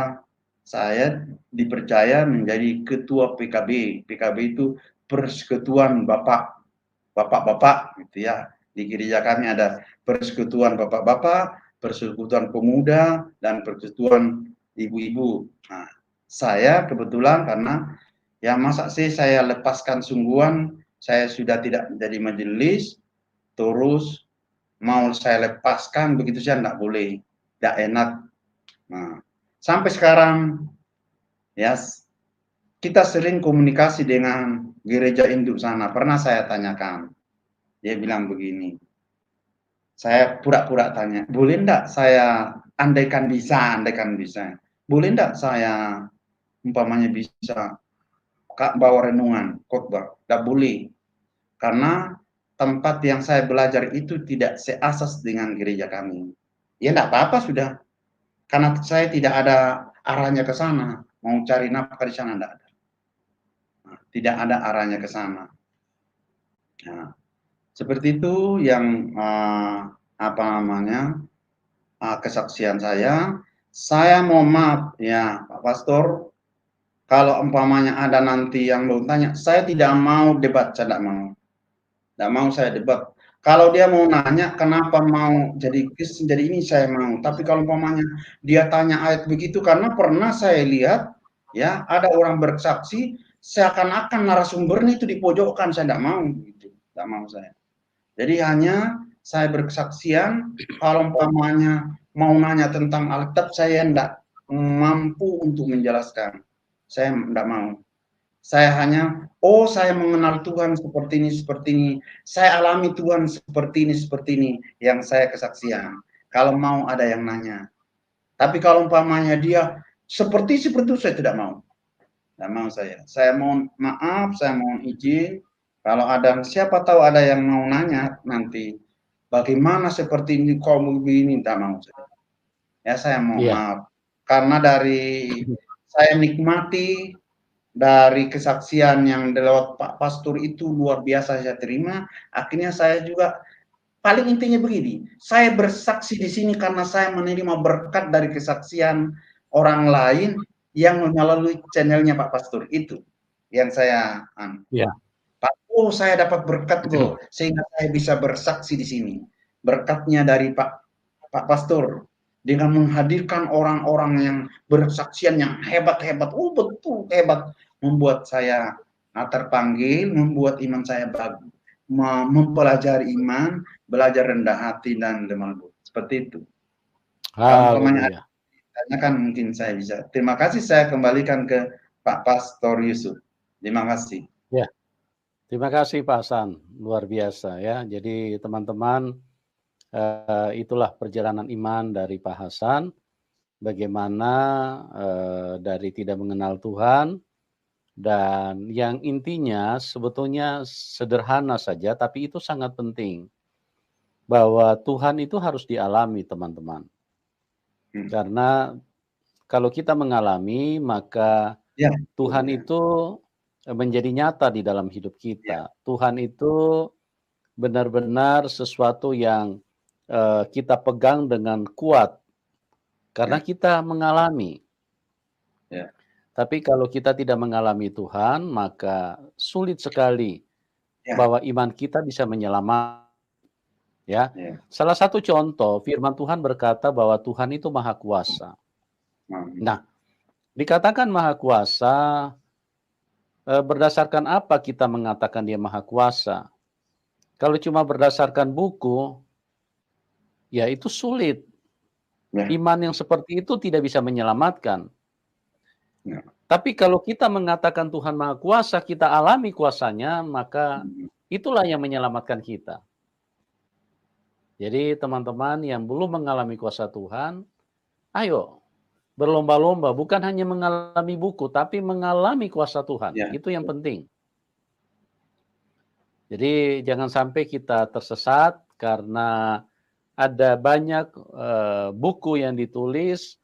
Speaker 2: saya dipercaya menjadi ketua PKB. PKB itu Persekutuan Bapak-bapak gitu ya. Di gereja kami ada Persekutuan Bapak-bapak, Persekutuan Pemuda, dan Persekutuan Ibu-ibu. Nah, saya kebetulan karena ya masa sih saya lepaskan sungguhan, saya sudah tidak menjadi majelis, terus mau saya lepaskan begitu saja enggak boleh, tidak enak. Nah, sampai sekarang ya kita sering komunikasi dengan gereja induk sana. Pernah saya tanyakan, dia bilang begini, saya pura-pura tanya, boleh enggak saya andaikan bisa, boleh enggak saya umpamanya bisa Kak bawa renungan, khotbah? Enggak boleh, karena tempat yang saya belajar itu tidak seasas dengan gereja kami. Ya enggak apa-apa sudah, karena saya tidak ada arahnya ke sana, mau cari nafkah di sana enggak ada. Nah, tidak ada arahnya ke sana. Nah, seperti itu yang apa namanya kesaksian saya. Saya mohon maaf ya Pak Pastor, kalau umpamanya ada nanti yang mau tanya, saya tidak mau debat, saya tidak mau saya debat. Kalau dia mau nanya kenapa mau jadi Kristen, jadi ini saya mau. Tapi kalau umpamanya dia tanya ayat begitu, karena pernah saya lihat ya ada orang bersaksi seakan-akan narasumbernya itu dipojokkan, saya tidak mau gitu, tidak mau saya. Jadi hanya saya berkesaksian kalau umpamanya mau nanya tentang Alkitab, saya tidak mampu untuk menjelaskan. Saya tidak mau. Saya hanya, oh saya mengenal Tuhan seperti ini. Saya alami Tuhan seperti ini, yang saya kesaksian. Kalau mau ada yang nanya. Tapi kalau umpamanya dia seperti itu, saya tidak mau. Tidak mau saya. Saya mohon maaf, saya mohon izin. Kalau ada, siapa tahu ada yang mau nanya nanti, bagaimana seperti ini, kok begini, tidak mau saya. Ya saya mohon maaf. Karena dari saya nikmati dari kesaksian yang lewat Pak Pastor itu luar biasa saya terima. Akhirnya saya juga paling intinya begini, saya bersaksi di sini karena saya menerima berkat dari kesaksian orang lain yang melalui channelnya Pak Pastor itu yang saya Pak, oh saya dapat berkat loh sehingga saya bisa bersaksi di sini. Berkatnya dari Pak Pastor dengan menghadirkan orang-orang yang bersaksian yang hebat-hebat. Oh betul hebat, membuat saya terpanggil, membuat iman saya bagus, mempelajari iman, belajar rendah hati dan lemah lembut. Seperti itu. Kalau umpamanya tanyakan mungkin saya bisa. Terima kasih, saya kembalikan ke Pak Pastor Yusuf. Terima kasih.
Speaker 1: Ya, terima kasih Pak Hasan, luar biasa ya. Jadi teman-teman, itulah perjalanan iman dari Pak Hasan. Bagaimana dari tidak mengenal Tuhan, dan yang intinya sebetulnya sederhana saja, tapi itu sangat penting. Bahwa Tuhan itu harus dialami teman-teman. Karena kalau kita mengalami, maka Tuhan itu menjadi nyata di dalam hidup kita. Tuhan itu benar-benar sesuatu yang kita pegang dengan kuat. Karena kita mengalami. Tapi kalau kita tidak mengalami Tuhan, maka sulit sekali bahwa iman kita bisa menyelamatkan. Ya, salah satu contoh firman Tuhan berkata bahwa Tuhan itu maha kuasa. Nah, dikatakan maha kuasa, berdasarkan apa kita mengatakan dia maha kuasa? Kalau cuma berdasarkan buku, ya itu sulit. Iman yang seperti itu tidak bisa menyelamatkan. Tapi kalau kita mengatakan Tuhan maha kuasa, kita alami kuasanya, maka itulah yang menyelamatkan kita. Jadi teman-teman yang belum mengalami kuasa Tuhan, ayo berlomba-lomba, bukan hanya mengalami buku, tapi mengalami kuasa Tuhan.
Speaker 2: Ya.
Speaker 1: Itu yang penting. Jadi jangan sampai kita tersesat karena ada banyak buku yang ditulis,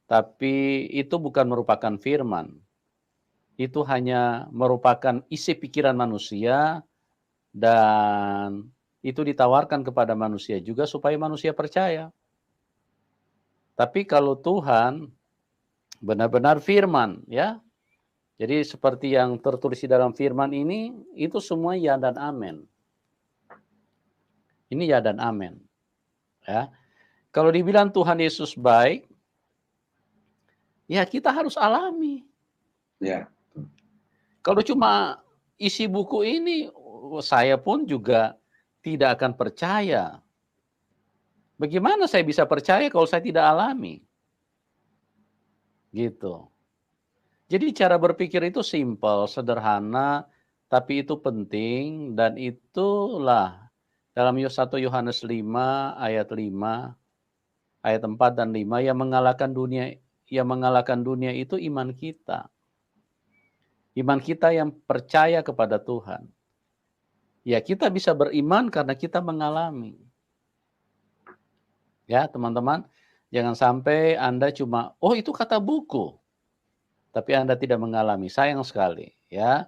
Speaker 1: tapi itu bukan merupakan firman. Itu hanya merupakan isi pikiran manusia dan itu ditawarkan kepada manusia juga supaya manusia percaya. Tapi kalau Tuhan benar-benar firman, ya. Jadi seperti yang tertulis di dalam firman ini, itu semua ya dan amin. Ini ya dan amin. Ya. Kalau dibilang Tuhan Yesus baik, ya kita harus alami.
Speaker 2: Ya.
Speaker 1: Kalau cuma isi buku ini, saya pun juga tidak akan percaya. Bagaimana saya bisa percaya kalau saya tidak alami? Gitu. Jadi cara berpikir itu simpel, sederhana, tapi itu penting dan itulah dalam 1 Yohanes 5 ayat 5, ayat 4 dan 5 yang mengalahkan dunia itu iman kita. Iman kita yang percaya kepada Tuhan. Ya, kita bisa beriman karena kita mengalami. Ya, teman-teman, jangan sampai Anda cuma, oh itu kata buku, tapi Anda tidak mengalami. Sayang sekali, ya.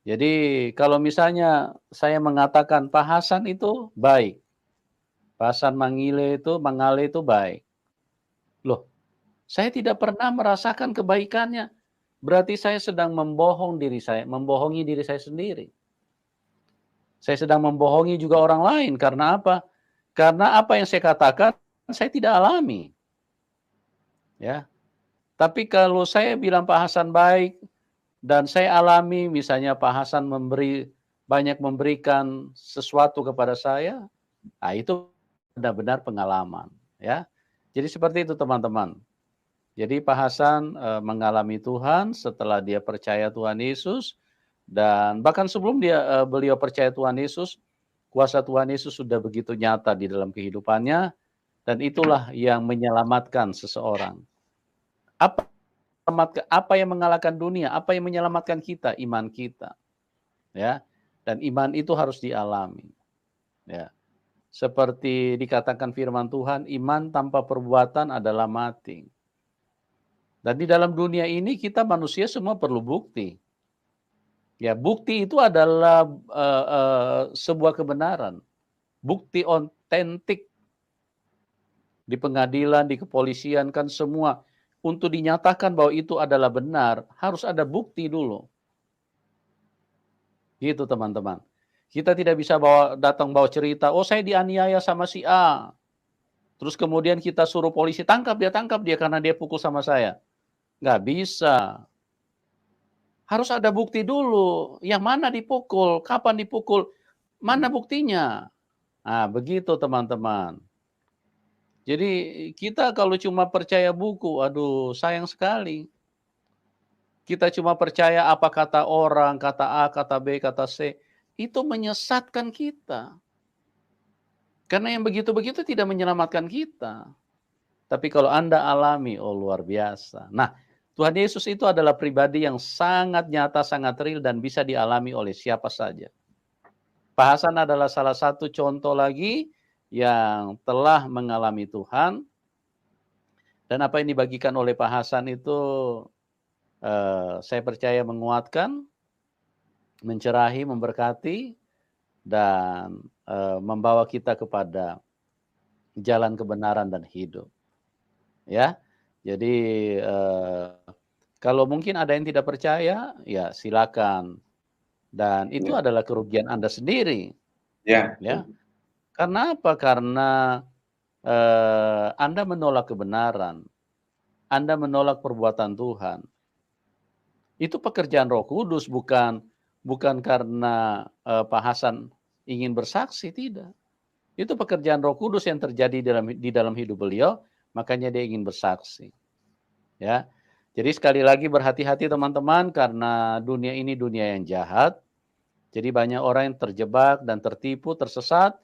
Speaker 1: Jadi kalau misalnya saya mengatakan Pak Hasan itu baik, Pak Hasan Mangale itu baik. Loh, saya tidak pernah merasakan kebaikannya. Berarti saya sedang membohongi diri saya sendiri. Saya sedang membohongi juga orang lain. Karena apa? Karena apa yang saya katakan, saya tidak alami. Ya. Tapi kalau saya bilang Pak Hasan baik, dan saya alami, misalnya Pak Hasan banyak memberikan sesuatu kepada saya, nah itu benar-benar pengalaman. Ya. Jadi seperti itu teman-teman. Jadi Pak Hasan mengalami Tuhan setelah dia percaya Tuhan Yesus, dan bahkan sebelum beliau percaya Tuhan Yesus, kuasa Tuhan Yesus sudah begitu nyata di dalam kehidupannya, dan itulah yang menyelamatkan seseorang. Apa yang mengalahkan dunia? Apa yang menyelamatkan kita? Iman kita. Ya. Dan iman itu harus dialami. Ya. Seperti dikatakan firman Tuhan, iman tanpa perbuatan adalah mati. Dan di dalam dunia ini kita manusia semua perlu bukti. Ya, bukti itu adalah sebuah kebenaran. Bukti otentik di pengadilan, di kepolisian, kan semua untuk dinyatakan bahwa itu adalah benar, harus ada bukti dulu. Gitu teman-teman. Kita tidak bisa datang bawa cerita, oh saya dianiaya sama si A. Terus kemudian kita suruh polisi tangkap dia karena dia pukul sama saya. Nggak bisa. Harus ada bukti dulu. Yang mana dipukul, kapan dipukul, mana buktinya. Nah, begitu teman-teman. Jadi kita kalau cuma percaya buku, aduh sayang sekali. Kita cuma percaya apa kata orang, kata A, kata B, kata C. Itu menyesatkan kita. Karena yang begitu-begitu tidak menyelamatkan kita. Tapi kalau Anda alami, oh luar biasa. Nah, Tuhan Yesus itu adalah pribadi yang sangat nyata, sangat real, dan bisa dialami oleh siapa saja. Pak Hasan adalah salah satu contoh lagi yang telah mengalami Tuhan. Dan apa yang dibagikan oleh Pak Hasan itu saya percaya menguatkan, mencerahi, memberkati, dan membawa kita kepada jalan kebenaran dan hidup. Ya, jadi kalau mungkin ada yang tidak percaya, ya silakan. Dan itu adalah kerugian Anda sendiri.
Speaker 2: Ya.
Speaker 1: Ya. Karena apa? Karena Anda menolak kebenaran. Anda menolak perbuatan Tuhan. Itu pekerjaan Roh Kudus, bukan karena Pak Hasan ingin bersaksi, tidak. Itu pekerjaan Roh Kudus yang terjadi di dalam hidup beliau, makanya dia ingin bersaksi. Ya. Jadi sekali lagi berhati-hati teman-teman, karena dunia ini dunia yang jahat. Jadi banyak orang yang terjebak dan tertipu, tersesat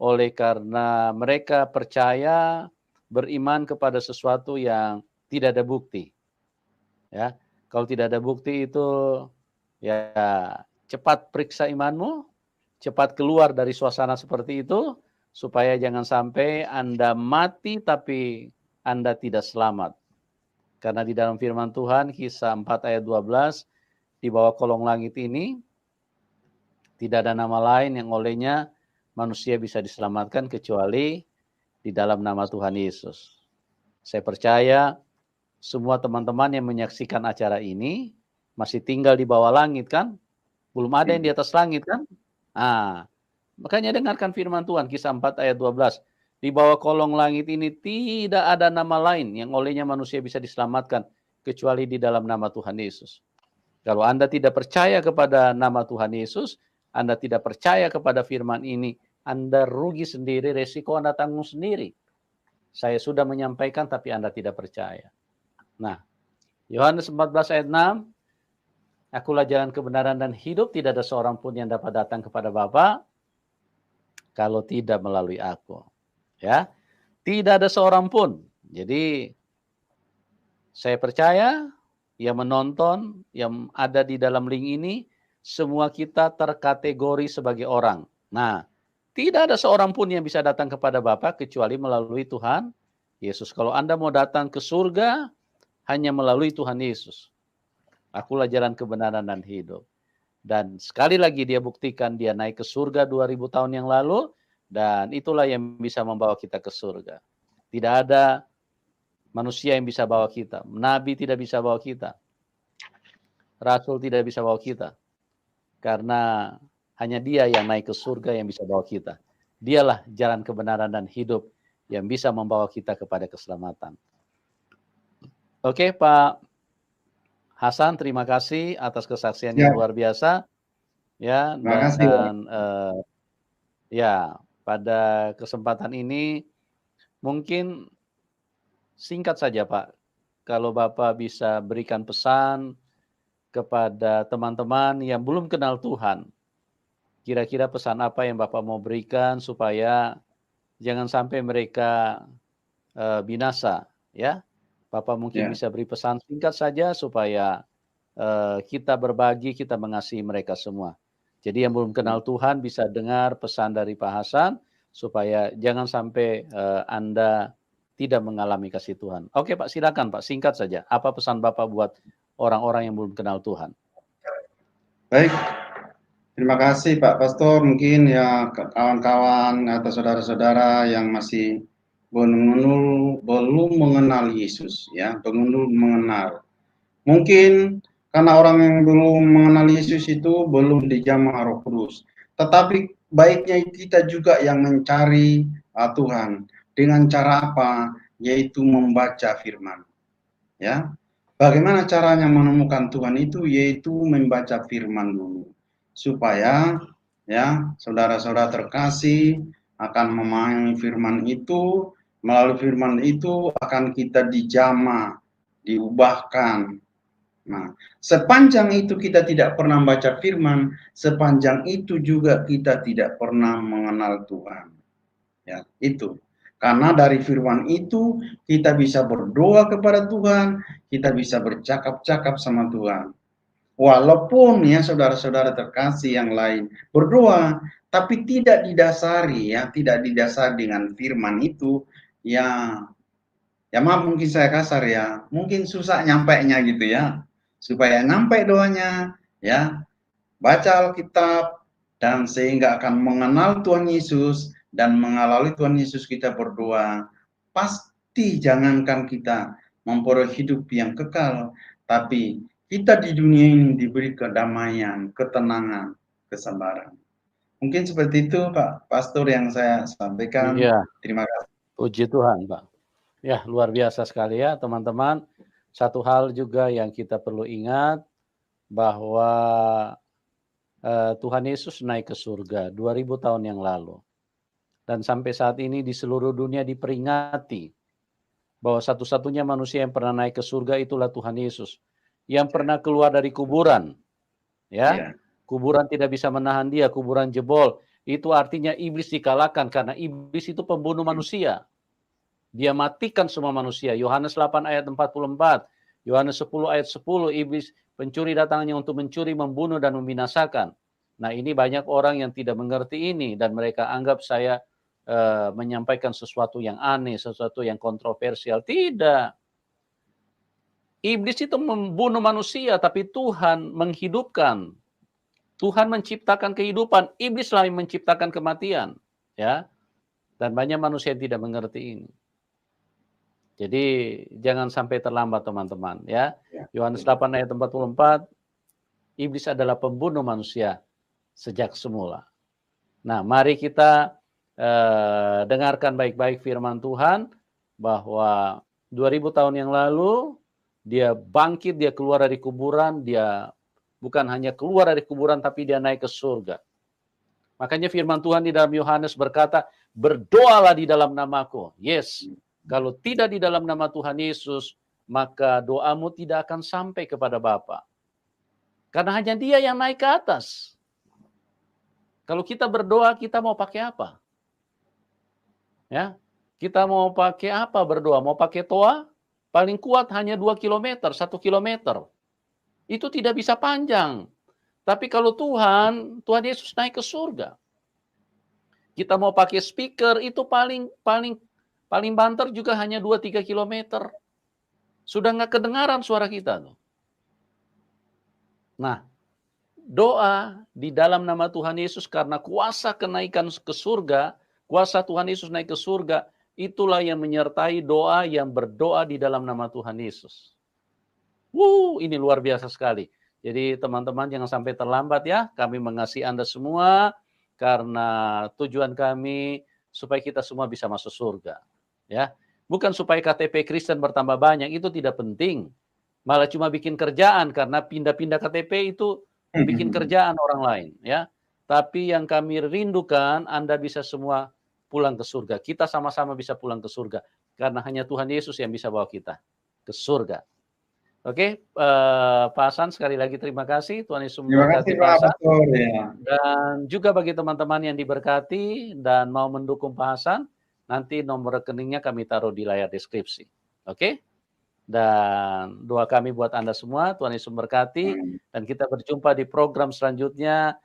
Speaker 1: oleh karena mereka percaya, beriman kepada sesuatu yang tidak ada bukti. Ya, kalau tidak ada bukti itu ya cepat periksa imanmu, cepat keluar dari suasana seperti itu supaya jangan sampai Anda mati tapi Anda tidak selamat. Karena di dalam firman Tuhan Kisah 4 ayat 12, di bawah kolong langit ini tidak ada nama lain yang olehnya manusia bisa diselamatkan kecuali di dalam nama Tuhan Yesus. Saya percaya semua teman-teman yang menyaksikan acara ini masih tinggal di bawah langit kan? Belum ada yang di atas langit kan? Makanya dengarkan firman Tuhan Kisah 4 ayat 12. Di bawah kolong langit ini tidak ada nama lain yang olehnya manusia bisa diselamatkan kecuali di dalam nama Tuhan Yesus. Kalau Anda tidak percaya kepada nama Tuhan Yesus, Anda tidak percaya kepada firman ini, Anda rugi sendiri, resiko Anda tanggung sendiri. Saya sudah menyampaikan tapi Anda tidak percaya. Nah, Yohanes 14 ayat 6, Akulah jalan kebenaran dan hidup, tidak ada seorang pun yang dapat datang kepada Bapa kalau tidak melalui aku. Ya, tidak ada seorang pun. Jadi saya percaya yang menonton, yang ada di dalam link ini, semua kita terkategori sebagai orang. Nah, tidak ada seorang pun yang bisa datang kepada Bapa kecuali melalui Tuhan Yesus. Kalau Anda mau datang ke surga, hanya melalui Tuhan Yesus. Akulah jalan kebenaran dan hidup. Dan sekali lagi dia buktikan dia naik ke surga 2000 tahun yang lalu, dan itulah yang bisa membawa kita ke surga. Tidak ada manusia yang bisa bawa kita. Nabi tidak bisa bawa kita. Rasul tidak bisa bawa kita. Karena hanya dia yang naik ke surga yang bisa bawa kita. Dialah jalan kebenaran dan hidup yang bisa membawa kita kepada keselamatan. Oke, Pak Hasan, terima kasih atas kesaksian yang luar biasa. Ya,
Speaker 2: Terima kasih.
Speaker 1: Ya, pada kesempatan ini mungkin singkat saja Pak, kalau Bapak bisa berikan pesan kepada teman-teman yang belum kenal Tuhan, kira-kira pesan apa yang Bapak mau berikan supaya jangan sampai mereka binasa, ya? Bapak mungkin bisa beri pesan singkat saja supaya kita berbagi, kita mengasihi mereka semua. Jadi yang belum kenal Tuhan bisa dengar pesan dari Pak Hasan supaya jangan sampai Anda tidak mengalami kasih Tuhan. Oke Pak, silakan Pak, singkat saja. Apa pesan Bapak buat orang-orang yang belum kenal Tuhan?
Speaker 2: Baik, terima kasih Pak Pastor. Mungkin ya kawan-kawan atau saudara-saudara yang masih belum mengenal Yesus, ya, belum mengenal. Mungkin karena orang yang belum mengenal Yesus itu belum dijamah Roh Kudus. Tetapi baiknya kita juga yang mencari Tuhan. Dengan cara apa? Yaitu membaca firman. Ya. Bagaimana caranya menemukan Tuhan itu? Yaitu membaca firman dulu. Supaya ya, saudara-saudara terkasih akan memahami firman itu. Melalui firman itu akan kita dijamah, diubahkan. Nah, sepanjang itu kita tidak pernah membaca firman, sepanjang itu juga kita tidak pernah mengenal Tuhan. Ya, itu. Karena dari firman itu kita bisa berdoa kepada Tuhan, kita bisa bercakap-cakap sama Tuhan. Walaupun ya saudara-saudara terkasih yang lain berdoa, tapi tidak didasari ya, tidak didasari dengan firman itu, ya maaf mungkin saya kasar ya, mungkin susah nyampainya gitu ya. Supaya nyampe doanya, ya, baca Alkitab, dan sehingga akan mengenal Tuhan Yesus, dan mengalami Tuhan Yesus kita berdoa, pasti jangankan kita memperoleh hidup yang kekal, tapi kita di dunia ini diberi kedamaian, ketenangan, kesabaran. Mungkin seperti itu Pak Pastor yang saya sampaikan.
Speaker 1: Iya.
Speaker 2: Terima kasih.
Speaker 1: Puji Tuhan Pak. Ya, luar biasa sekali ya teman-teman. Satu hal juga yang kita perlu ingat bahwa Tuhan Yesus naik ke surga 2000 tahun yang lalu. Dan sampai saat ini di seluruh dunia diperingati bahwa satu-satunya manusia yang pernah naik ke surga itulah Tuhan Yesus. Yang pernah keluar dari kuburan. Ya, kuburan tidak bisa menahan dia, kuburan jebol. itu artinya iblis dikalahkan karena iblis itu pembunuh manusia. Dia matikan semua manusia. Yohanes 8 ayat 44, Yohanes 10 ayat 10, iblis pencuri datangnya untuk mencuri, membunuh, dan membinasakan. Nah, ini banyak orang yang tidak mengerti ini dan mereka anggap saya menyampaikan sesuatu yang aneh, sesuatu yang kontroversial. Tidak. Iblis itu membunuh manusia, tapi Tuhan menghidupkan. Tuhan menciptakan kehidupan, iblislah yang menciptakan kematian, ya. Dan banyak manusia yang tidak mengerti ini. Jadi jangan sampai terlambat teman-teman, ya. Yohanes 8 ayat 44, iblis adalah pembunuh manusia sejak semula. Nah, mari kita dengarkan baik-baik firman Tuhan bahwa 2000 tahun yang lalu dia bangkit, dia keluar dari kuburan, dia bukan hanya keluar dari kuburan, tapi dia naik ke surga. Makanya firman Tuhan di dalam Yohanes berkata, berdoalah di dalam namaku. Yes, kalau tidak di dalam nama Tuhan Yesus, maka doamu tidak akan sampai kepada Bapa. Karena hanya Dia yang naik ke atas. Kalau kita berdoa, kita mau pakai apa? Ya, kita mau pakai apa berdoa? Mau pakai toa? Paling kuat hanya 2 km, 1 km. Itu tidak bisa panjang. Tapi kalau Tuhan Yesus naik ke surga. Kita mau pakai speaker itu paling banter juga hanya 2-3 km. Sudah nggak kedengaran suara kita tuh. Nah, doa di dalam nama Tuhan Yesus karena kuasa kenaikan ke surga, kuasa Tuhan Yesus naik ke surga, itulah yang menyertai doa yang berdoa di dalam nama Tuhan Yesus. Ini luar biasa sekali. Jadi teman-teman jangan sampai terlambat ya. Kami mengasihi Anda semua karena tujuan kami supaya kita semua bisa masuk surga. Ya, bukan supaya KTP Kristen bertambah banyak, itu tidak penting. Malah cuma bikin kerjaan karena pindah-pindah KTP itu bikin kerjaan orang lain, ya. Tapi yang kami rindukan Anda bisa semua pulang ke surga. Kita sama-sama bisa pulang ke surga karena hanya Tuhan Yesus yang bisa bawa kita ke surga. Oke, Pak Hasan sekali lagi terima kasih. Tuhan Yesus memberkati Pak Hasan. Ya. Dan juga bagi teman-teman yang diberkati dan mau mendukung Pak Hasan, nanti nomor rekeningnya kami taruh di layar deskripsi. Oke? Dan doa kami buat Anda semua, Tuhan Yesus memberkati. Dan kita berjumpa di program selanjutnya.